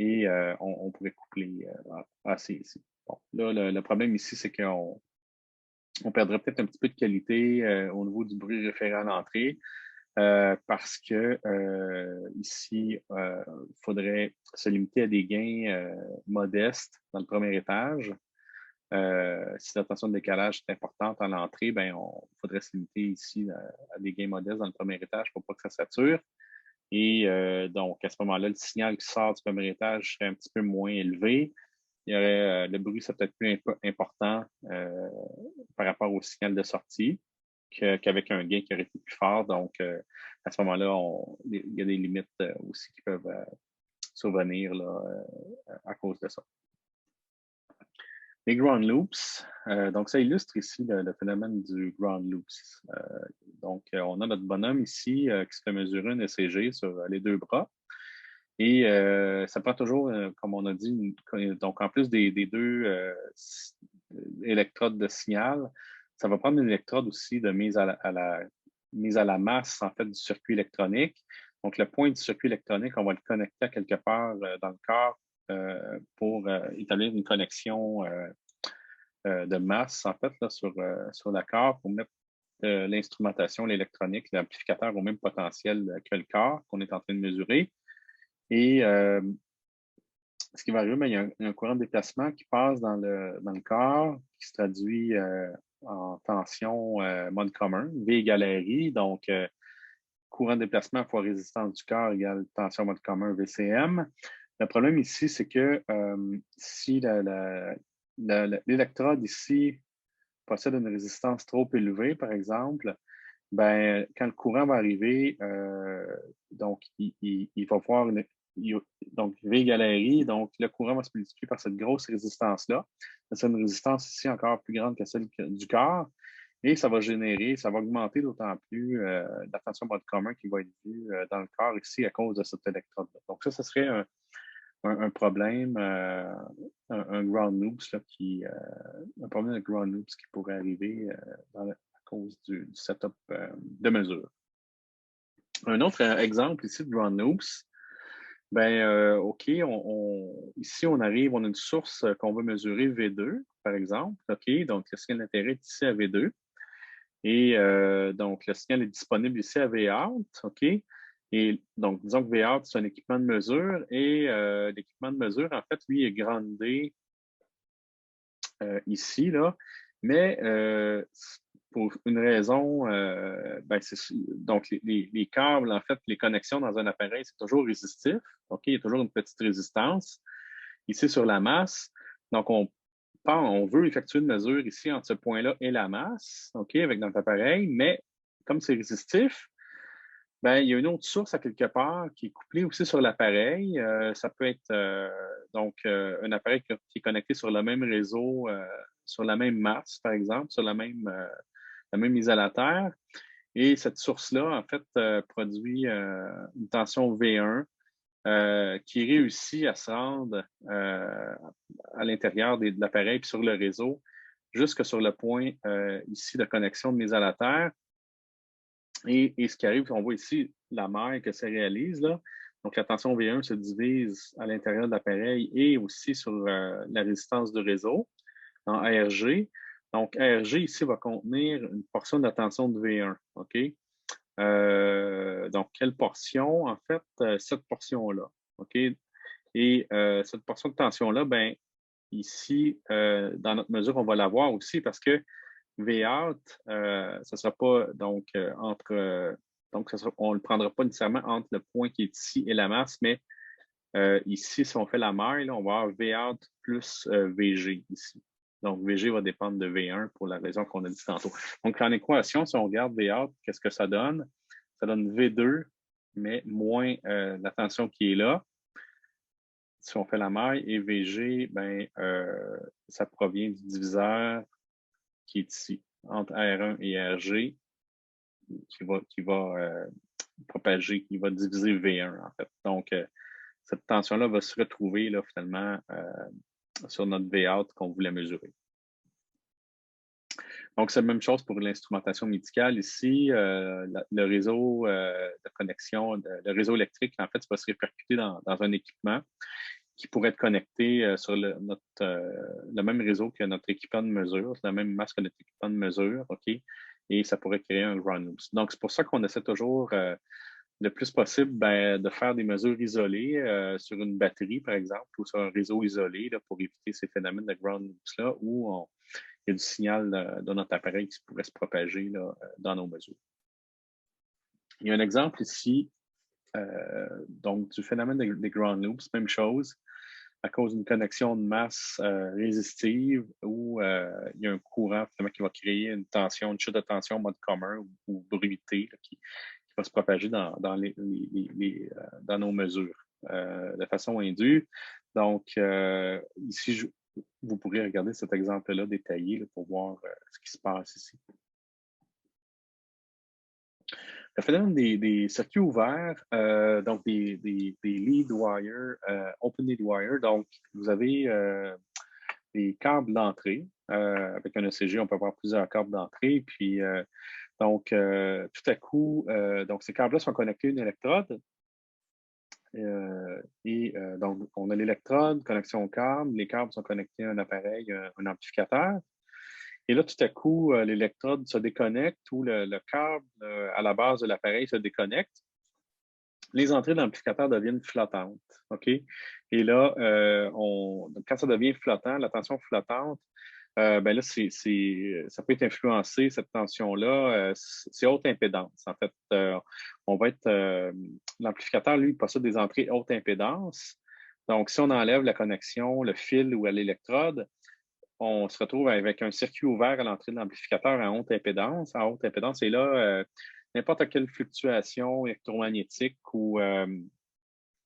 et on pourrait coupler AC ici. Bon, là, le problème ici, c'est qu'on perdrait peut-être un petit peu de qualité au niveau du bruit référé à l'entrée parce que ici, il faudrait se limiter à des gains modestes dans le premier étage Si la tension de décalage est importante à l'entrée, ben, il faudrait se limiter ici à des gains modestes dans le premier étage pour pas que ça sature. Et donc, à ce moment-là, le signal qui sort du premier étage serait un petit peu moins élevé. Il y aurait, le bruit serait peut-être plus important par rapport au signal de sortie qu'avec un gain qui aurait été plus fort. Donc, à ce moment-là, il y a des limites aussi qui peuvent survenir là, à cause de ça. Les ground loops, donc ça illustre ici le phénomène du ground loops. Donc, on a notre bonhomme ici qui se fait mesurer un ECG sur les deux bras. Et ça prend toujours, comme on a dit, donc en plus des deux électrodes de signal, ça va prendre une électrode aussi de mise à la masse en fait du circuit électronique. Donc, le point du circuit électronique, on va le connecter à quelque part dans le corps pour établir une connexion de masse, en fait, là, sur la corps pour mettre l'instrumentation, l'électronique, l'amplificateur au même potentiel que le corps qu'on est en train de mesurer. Et ce qui va arriver, il y a un courant de déplacement qui passe dans le corps, qui se traduit en tension mode commun, V égale RI. Donc, courant de déplacement fois résistance du corps égale tension mode commun, VCM. Le problème ici, c'est que si l'électrode ici possède une résistance trop élevée, par exemple, ben, quand le courant va arriver, donc il va voir donc V égale RI, donc le courant va se multiplier par cette grosse résistance-là. C'est une résistance ici encore plus grande que celle du corps. Et ça va augmenter d'autant plus la tension mode commun qui va être vue dans le corps ici à cause de cette électrode-là. Donc ça serait un problème, un ground loops, là, un problème de ground loops qui pourrait arriver à cause du setup de mesure. Un autre exemple ici de ground loops, ben, OK, ici, on a une source qu'on veut mesurer V2, par exemple. OK, donc le signal d'intérêt est ici à V2. Et donc, le signal est disponible ici à Vout. OK? Et donc, disons que Vout, c'est un équipement de mesure. Et l'équipement de mesure, en fait, lui, est groundé ici, là. Mais pour une raison, ben, donc les câbles, en fait, les connexions dans un appareil, c'est toujours résistif. OK? Il y a toujours une petite résistance ici sur la masse. Donc, on veut effectuer une mesure ici entre ce point-là et la masse, OK, avec notre appareil, mais comme c'est résistif, ben, il y a une autre source à quelque part qui est couplée aussi sur l'appareil. Ça peut être donc un appareil qui est connecté sur le même réseau, sur la même masse, par exemple, sur la même isolateur. Et cette source-là, en fait, produit une tension V1 qui réussit à se rendre à l'intérieur de l'appareil puis sur le réseau, jusque sur le point ici de connexion de l'isolateur. Et ce qui arrive, on voit ici la maille que ça réalise, là. Donc, la tension V1 se divise à l'intérieur de l'appareil et aussi sur la résistance du réseau en ARG. Donc, ARG ici va contenir une portion de la tension de V1. OK? Donc, quelle portion? En fait, cette portion-là. OK? Et cette portion de tension-là, ben, ici, dans notre mesure, on va la voir aussi parce que Vout, ça ne sera pas donc donc on ne le prendra pas nécessairement entre le point qui est ici et la masse, mais ici, si on fait la maille, là, on va avoir Vout plus VG ici. Donc, VG va dépendre de V1 pour la raison qu'on a dit tantôt. Donc, en équation, si on regarde Vout, qu'est-ce que ça donne? Ça donne V2, mais moins la tension qui est là. Si on fait la maille, et VG, ben, ça provient du diviseur qui est ici, entre R1 et RG, qui va propager, qui va diviser V1, en fait. Donc, cette tension-là va se retrouver, là, finalement, sur notre Vout qu'on voulait mesurer. Donc, c'est la même chose pour l'instrumentation médicale ici. Le réseau de connexion, le réseau électrique, en fait, ça va se répercuter dans un équipement qui pourrait être connecté sur le même réseau que notre équipement de mesure, la même masse que notre équipement de mesure, OK? Et ça pourrait créer un ground loop. Donc, c'est pour ça qu'on essaie toujours le plus possible de faire des mesures isolées sur une batterie, par exemple, ou sur un réseau isolé là, pour éviter ces phénomènes de ground loops-là où il y a du signal de notre appareil qui pourrait se propager là, dans nos mesures. Il y a un exemple ici, donc du phénomène des ground loops, même chose, à cause d'une connexion de masse résistive où il y a un courant qui va créer une tension, une chute de tension en mode commun ou bruité là, qui va se propager dans nos mesures de façon indue. Donc, ici, vous pourrez regarder cet exemple-là détaillé là, pour voir ce qui se passe ici. Le phénomène des circuits ouverts, donc des lead wire, open lead wire, donc vous avez des câbles d'entrée. Avec un ECG, on peut avoir plusieurs câbles d'entrée. Puis, donc, tout à coup, donc ces câbles-là sont connectés à une électrode. Donc, on a l'électrode, connexion au câble. Les câbles sont connectés à un appareil, un amplificateur. Et là, tout à coup, l'électrode se déconnecte ou le câble à la base de l'appareil se déconnecte. Les entrées de l'amplificateur deviennent flottantes. OK? Et là, quand ça devient flottant, la tension flottante, ben là, ça peut être influencé, cette tension-là. C'est haute impédance. En fait, l'amplificateur, lui, possède des entrées haute impédance. Donc, si on enlève la connexion, le fil ou à l'électrode, on se retrouve avec un circuit ouvert à l'entrée de l'amplificateur à haute impédance. En haute impédance, et là, n'importe quelle fluctuation électromagnétique ou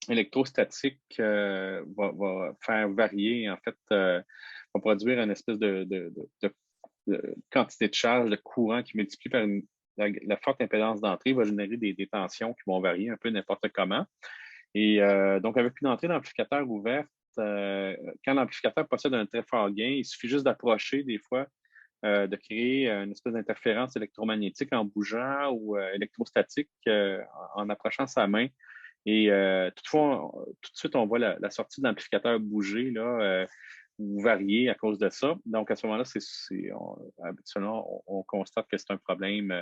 électrostatique va faire varier, en fait, va produire une espèce de quantité de charge, de courant qui multiplie par la forte impédance d'entrée va générer des tensions qui vont varier un peu n'importe comment. Et donc, avec une entrée d'amplificateur ouverte, quand l'amplificateur possède un très fort gain, il suffit juste d'approcher des fois, de créer une espèce d'interférence électromagnétique en bougeant ou électrostatique en approchant sa main. Et toutefois, tout de suite, on voit la sortie de l'amplificateur bouger là, ou varier à cause de ça. Donc, à ce moment-là, habituellement, on constate que c'est un problème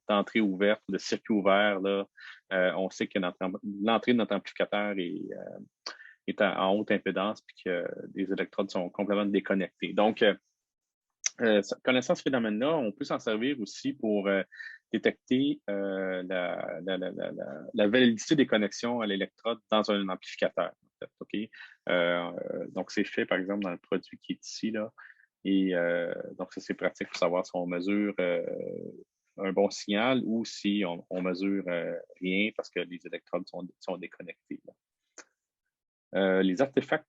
d'entrée ouverte, de circuit ouvert. Là. On sait que l'entrée de notre amplificateur est en haute impédance puis que les électrodes sont complètement déconnectées. Donc, connaissant ce phénomène-là, on peut s'en servir aussi pour détecter la validité des connexions à l'électrode dans un amplificateur. En fait, okay? Donc, c'est fait, par exemple, dans le produit qui est ici. Là, et donc, ça, c'est pratique pour savoir si on mesure un bon signal ou si on mesure rien parce que les électrodes sont déconnectées. Les artefacts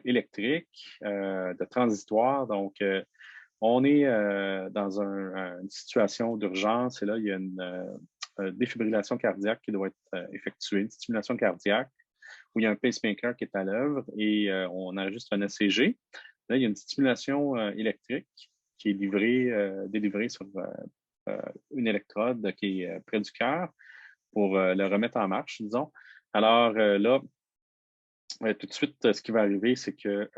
électriques de transitoires, donc, on est dans une situation d'urgence et là, il y a une défibrillation cardiaque qui doit être effectuée, une stimulation cardiaque où il y a un pacemaker qui est à l'œuvre et on enregistre un ECG. Là, il y a une stimulation électrique qui est délivrée sur une électrode qui est près du cœur pour le remettre en marche, disons. Alors là, tout de suite, ce qui va arriver, c'est que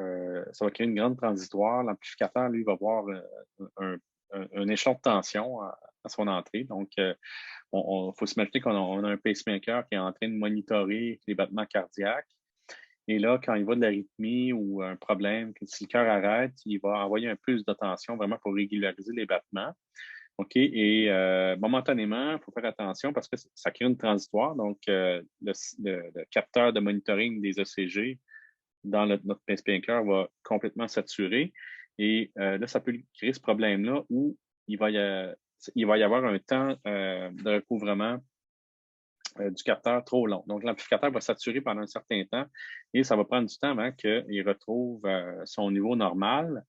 ça va créer une grande transitoire. L'amplificateur, lui, va avoir un échelon de tension à son entrée. Donc, il faut s'imaginer qu'on a un pacemaker qui est en train de monitorer les battements cardiaques. Et là, quand il va de l'arythmie ou un problème, si le cœur arrête, il va envoyer un plus de tension vraiment pour régulariser les battements. OK? Et momentanément, il faut faire attention parce que ça crée une transitoire. Donc, le capteur de monitoring des ECG dans notre pacemaker va complètement saturer. Et là, ça peut créer ce problème-là où il va y avoir un temps de recouvrement du capteur trop long. Donc, l'amplificateur va saturer pendant un certain temps et ça va prendre du temps avant qu'il retrouve son niveau normal.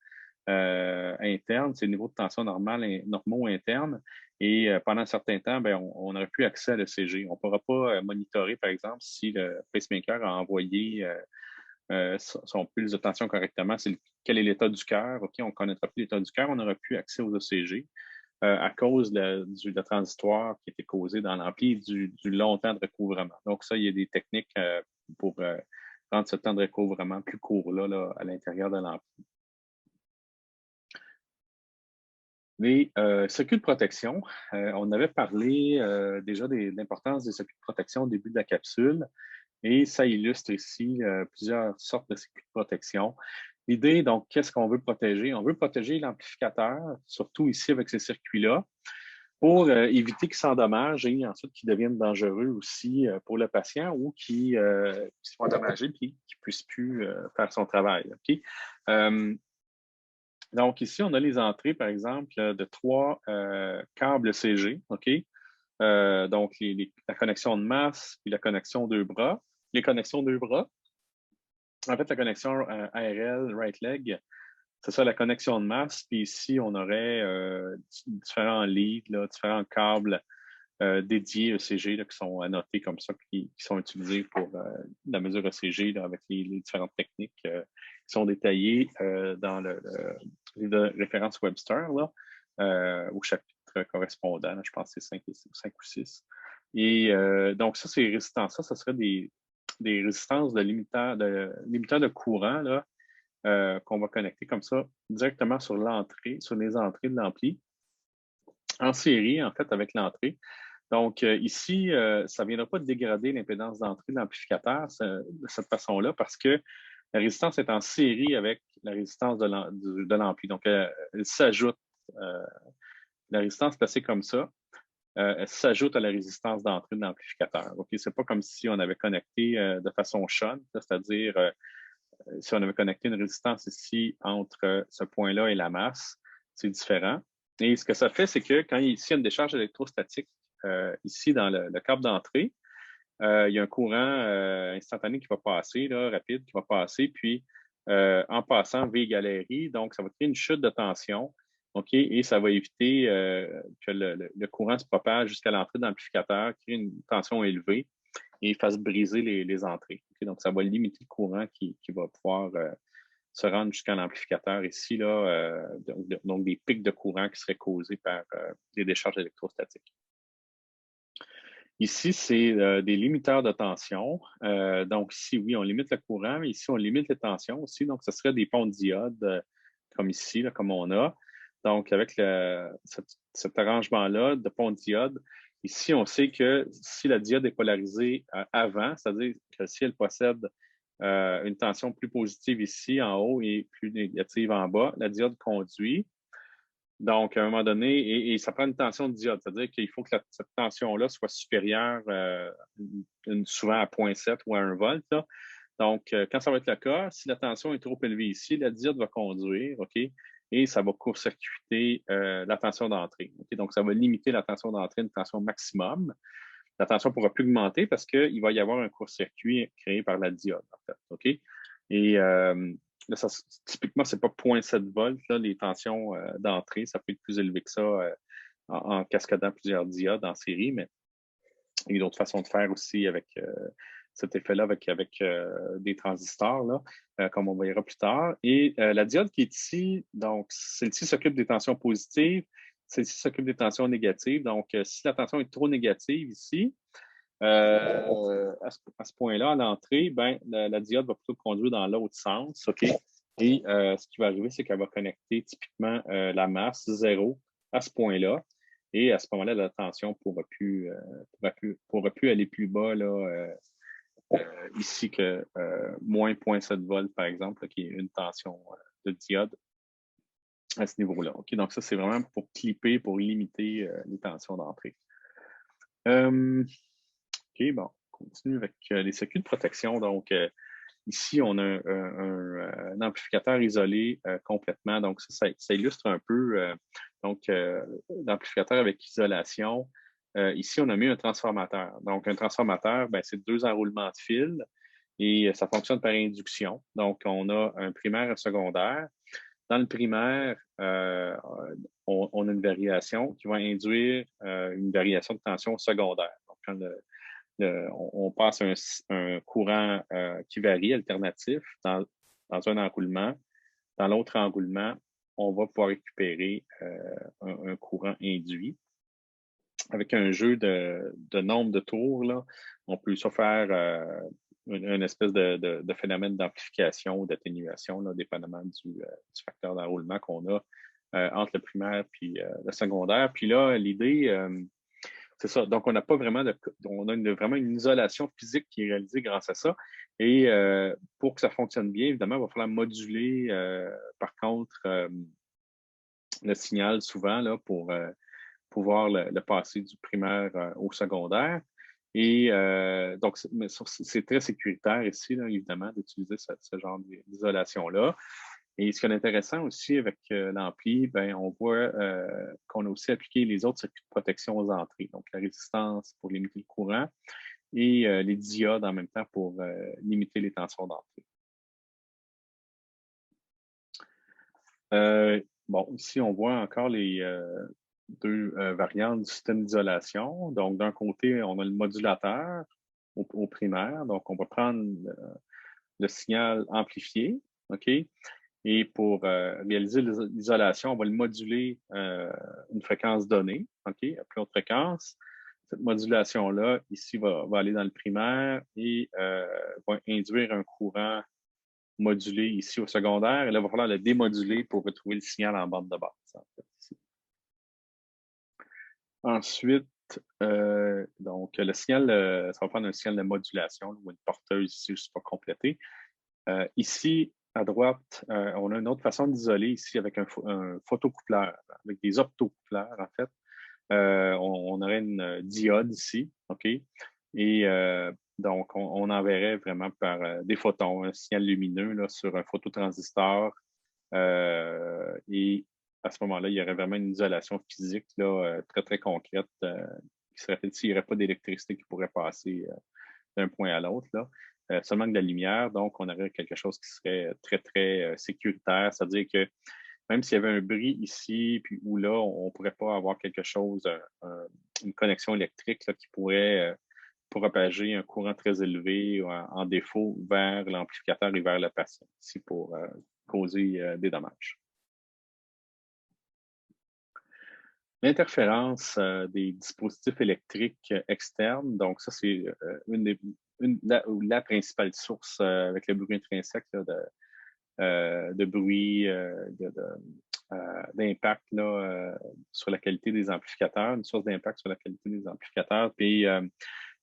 Interne, c'est le niveau de tension normaux internes. Et pendant un certain temps, on n'aura plus accès à l'ECG. On ne pourra pas monitorer, par exemple, si le pacemaker a envoyé son pulse de tension correctement, quel est l'état du cœur. OK, on ne connaîtra plus l'état du cœur, on n'aura plus accès aux ECG à cause de transitoire qui a été causé dans l'ampli du long temps de recouvrement. Donc, ça, il y a des techniques pour rendre ce temps de recouvrement plus court là, à l'intérieur de l'ampli. Les circuits de protection, on avait parlé déjà de l'importance des circuits de protection au début de la capsule et ça illustre ici plusieurs sortes de circuits de protection. L'idée, donc, qu'est-ce qu'on veut protéger? On veut protéger l'amplificateur, surtout ici avec ces circuits-là, pour éviter qu'ils s'endommagent et ensuite qu'ils deviennent dangereux aussi pour le patient ou qu'ils soient endommagés et qu'ils ne puissent plus faire son travail. OK? Donc, ici, on a les entrées, par exemple, de 3 câbles CG, OK? Donc, la connexion de masse puis la connexion deux bras. Les connexions deux bras, en fait, la connexion ARL, right leg, c'est ça, la connexion de masse. Puis ici, on aurait différents leads, là, différents câbles dédiés ECG là, qui sont annotés comme ça, qui sont utilisés pour la mesure ECG là, avec les différentes techniques qui sont détaillées dans les références Webster là, au chapitre correspondant. Là, je pense que c'est 5 ou 6. Et donc, ça, ces résistances-là, ça serait des résistances de limiteurs de courant là, qu'on va connecter comme ça directement sur l'entrée, sur les entrées de l'ampli, en série, en fait, avec l'entrée. Donc, ici, ça ne viendra pas dégrader l'impédance d'entrée de l'amplificateur de cette façon-là parce que la résistance est en série avec la résistance de l'ampli. Donc, elle s'ajoute, la résistance placée comme ça, elle s'ajoute à la résistance d'entrée de l'amplificateur. OK? Ce n'est pas comme si on avait connecté de façon shunt, c'est-à-dire si on avait connecté une résistance ici entre ce point-là et la masse, c'est différent. Et ce que ça fait, c'est que quand ici, il y a une décharge électrostatique, ici dans le câble d'entrée, il y a un courant instantané qui va passer, là, rapide, qui va passer, puis en passant, V égale RI, donc ça va créer une chute de tension, OK, et ça va éviter que le courant se propage jusqu'à l'entrée de l'amplificateur, créer une tension élevée et fasse briser les entrées. Okay? Donc, ça va limiter le courant qui va pouvoir se rendre jusqu'à l'amplificateur ici, là, donc des pics de courant qui seraient causés par des décharges électrostatiques. Ici, c'est des limiteurs de tension. Donc, ici, oui, on limite le courant, mais ici, on limite les tensions aussi. Donc, ce serait des ponts de diode, comme ici, là, comme on a. Donc, avec cet arrangement-là de pont de diode, ici, on sait que si la diode est polarisée avant, c'est-à-dire que si elle possède une tension plus positive ici en haut et plus négative en bas, la diode conduit. Donc, à un moment donné, et ça prend une tension de diode, c'est-à-dire qu'il faut que cette tension-là soit supérieure souvent à 0,7 ou à 1 volt. Là. Donc, quand ça va être le cas, si la tension est trop élevée ici, la diode va conduire, OK, et ça va court-circuiter la tension d'entrée. Okay? Donc, ça va limiter la tension d'entrée à une tension maximum. La tension ne pourra plus augmenter parce qu'il va y avoir un court-circuit créé par la diode, en fait. OK? Et là, typiquement, ce n'est pas 0,7 volts, là, les tensions d'entrée. Ça peut être plus élevé que ça en cascadant plusieurs diodes en série, mais il y a d'autres façons de faire aussi avec cet effet-là, avec des transistors, là, comme on verra plus tard. Et la diode qui est ici, donc, celle-ci s'occupe des tensions positives, celle-ci s'occupe des tensions négatives. Donc, si la tension est trop négative ici, à ce point-là, à l'entrée, ben, la diode va plutôt conduire dans l'autre sens, OK? Et ce qui va arriver, c'est qu'elle va connecter typiquement la masse 0 à ce point-là. Et à ce moment-là, la tension ne pourra plus aller plus bas là, ici que moins 0,7 volts, par exemple, là, qui est une tension de diode à ce niveau-là. OK? Donc, ça, c'est vraiment pour clipper, pour limiter les tensions d'entrée. OK, bon, on continue avec les circuits de protection. Donc, ici, on a un amplificateur isolé complètement. Donc, ça illustre un peu l'amplificateur avec isolation. Ici, on a mis un transformateur. Donc, un transformateur, ben, c'est 2 enroulements de fil et ça fonctionne par induction. Donc, on a un primaire et un secondaire. Dans le primaire, on a une variation qui va induire une variation de tension secondaire. Donc, quand on passe un courant qui varie, alternatif, dans un enroulement. Dans l'autre enroulement, on va pouvoir récupérer un courant induit. Avec un jeu de nombre de tours, là, on peut se faire une espèce de phénomène d'amplification ou d'atténuation, dépendamment du facteur d'enroulement qu'on a entre le primaire et le secondaire. Puis là, l'idée, c'est ça. Donc, on n'a pas vraiment on a vraiment une isolation physique qui est réalisée grâce à ça. Et pour que ça fonctionne bien, évidemment, il va falloir moduler, par contre, le signal souvent là, pour pouvoir le passer du primaire au secondaire. Et donc, c'est très sécuritaire ici, là, évidemment, d'utiliser ce genre d'isolation-là. Et ce qui est intéressant aussi avec l'ampli, ben, on voit qu'on a aussi appliqué les autres circuits de protection aux entrées, donc la résistance pour limiter le courant et les diodes en même temps pour limiter les tensions d'entrée. Bon, ici, on voit encore les deux variantes du système d'isolation. Donc, d'un côté, on a le modulateur au primaire. Donc, on va prendre le signal amplifié, OK? Et pour réaliser l'isolation, on va le moduler une fréquence donnée, OK, à plus haute fréquence. Cette modulation-là, ici, va aller dans le primaire et va induire un courant modulé ici au secondaire. Et là, il va falloir le démoduler pour retrouver le signal en bande de base. En fait, ici. Ensuite, donc, le signal, ça va prendre un signal de modulation ou une porteuse ici, je ne suis pas complété. Ici, à droite, on a une autre façon d'isoler ici avec un photocoupleur, avec des optocoupleurs, en fait. On aurait une diode ici, OK? Et donc, on enverrait vraiment par des photons, un signal lumineux là, sur un phototransistor. Et à ce moment-là, il y aurait vraiment une isolation physique là, très, très concrète qui serait faite s'il n'y aurait pas d'électricité qui pourrait passer d'un point à l'autre. Seulement de la lumière, donc on aurait quelque chose qui serait très, très sécuritaire. C'est-à-dire que même s'il y avait un bris ici, puis ou là, on ne pourrait pas avoir quelque chose, une connexion électrique là, qui pourrait propager un courant très élevé en défaut vers l'amplificateur et vers le patient, ici pour causer des dommages. L'interférence des dispositifs électriques externes, donc ça, c'est la principale source avec le bruit intrinsèque là, de bruit, d'impact sur la qualité des amplificateurs, une source d'impact sur la qualité des amplificateurs. Puis,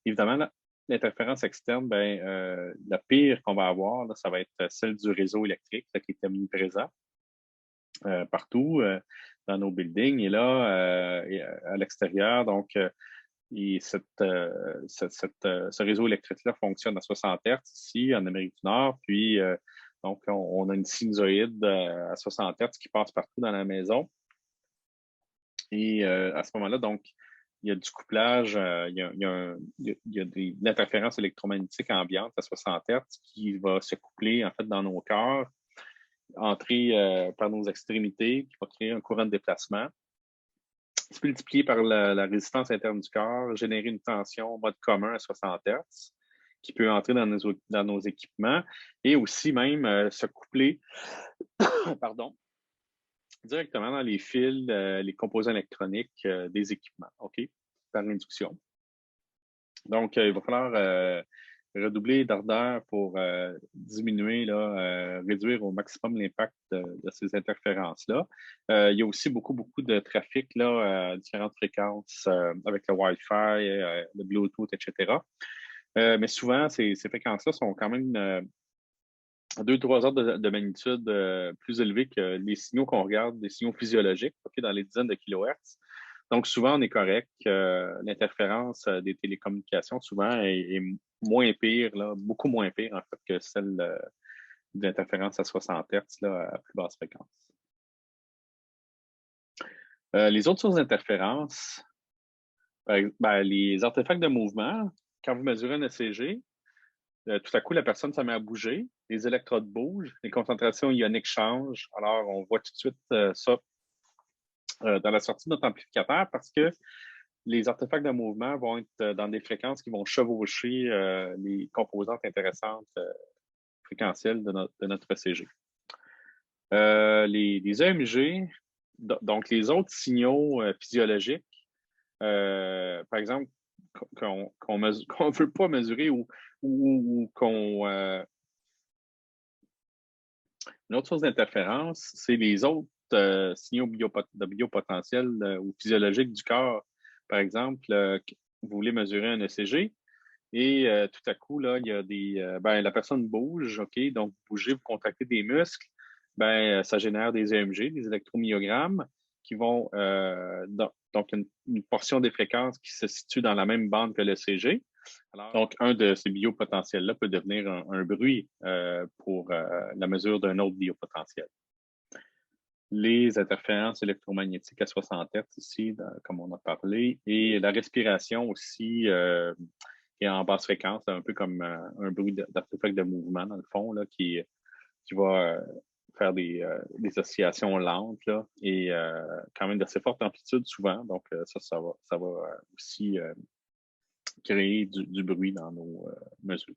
évidemment, l'interférence externe, ben, la pire qu'on va avoir, là, ça va être celle du réseau électrique là, qui est omniprésent partout dans nos buildings. Et là, à l'extérieur, donc, ce réseau électrique-là fonctionne à 60 Hz ici, en Amérique du Nord. Puis, donc, on a une sinusoïde à 60 Hz qui passe partout dans la maison. Et à ce moment-là, donc, il y a du couplage, il y a de l'interférence électromagnétique ambiante à 60 Hz qui va se coupler, en fait, dans nos cœurs, entrer par nos extrémités, qui va créer un courant de déplacement. Se multiplier par la résistance interne du corps, générer une tension en mode commun à 60 Hz qui peut entrer dans nos équipements et aussi même se coupler pardon, directement dans les fils, les composants électroniques des équipements, OK, par induction. Donc, il va falloir redoubler d'ardeur pour diminuer, là, réduire au maximum l'impact de ces interférences-là. Il y a aussi beaucoup de trafic là, à différentes fréquences avec le Wi-Fi, le Bluetooth, etc. Mais souvent, ces fréquences-là sont quand même à 2-3 ordres de magnitude plus élevés que les signaux qu'on regarde, des signaux physiologiques, okay, dans les dizaines de kilohertz. Donc, souvent, on est correct. L'interférence des télécommunications, souvent, est moins pire, là, beaucoup moins pire, en fait, que celle d'interférence à 60 Hz là, à plus basse fréquence. Les autres sources d'interférence, les artefacts de mouvement, quand vous mesurez un ECG, tout à coup, la personne se met à bouger, les électrodes bougent, les concentrations ioniques changent. Alors, on voit tout de suite ça dans la sortie de notre amplificateur parce que les artefacts de mouvement vont être dans des fréquences qui vont chevaucher les composantes intéressantes fréquentielles de notre ECG. Les EMG, donc les autres signaux physiologiques, par exemple, qu'on ne veut pas mesurer ou qu'on... Une autre source d'interférence, c'est les autres signaux de biopotentiel ou physiologique du corps. Par exemple, vous voulez mesurer un ECG et tout à coup, là, il y a la personne bouge, OK, donc vous bougez, vous contractez des muscles, ça génère des EMG, des électromyogrammes, qui vont, donc une portion des fréquences qui se situe dans la même bande que l'ECG. Donc, un de ces biopotentiels-là peut devenir un bruit pour la mesure d'un autre biopotentiel. Les interférences électromagnétiques à 60 Hz ici, comme on a parlé, et la respiration aussi est en basse fréquence, un peu comme un bruit d'artefact de mouvement, dans le fond, là, qui va faire des oscillations lentes là, et quand même d'assez forte amplitude souvent. Donc, ça va aussi créer du bruit dans nos mesures.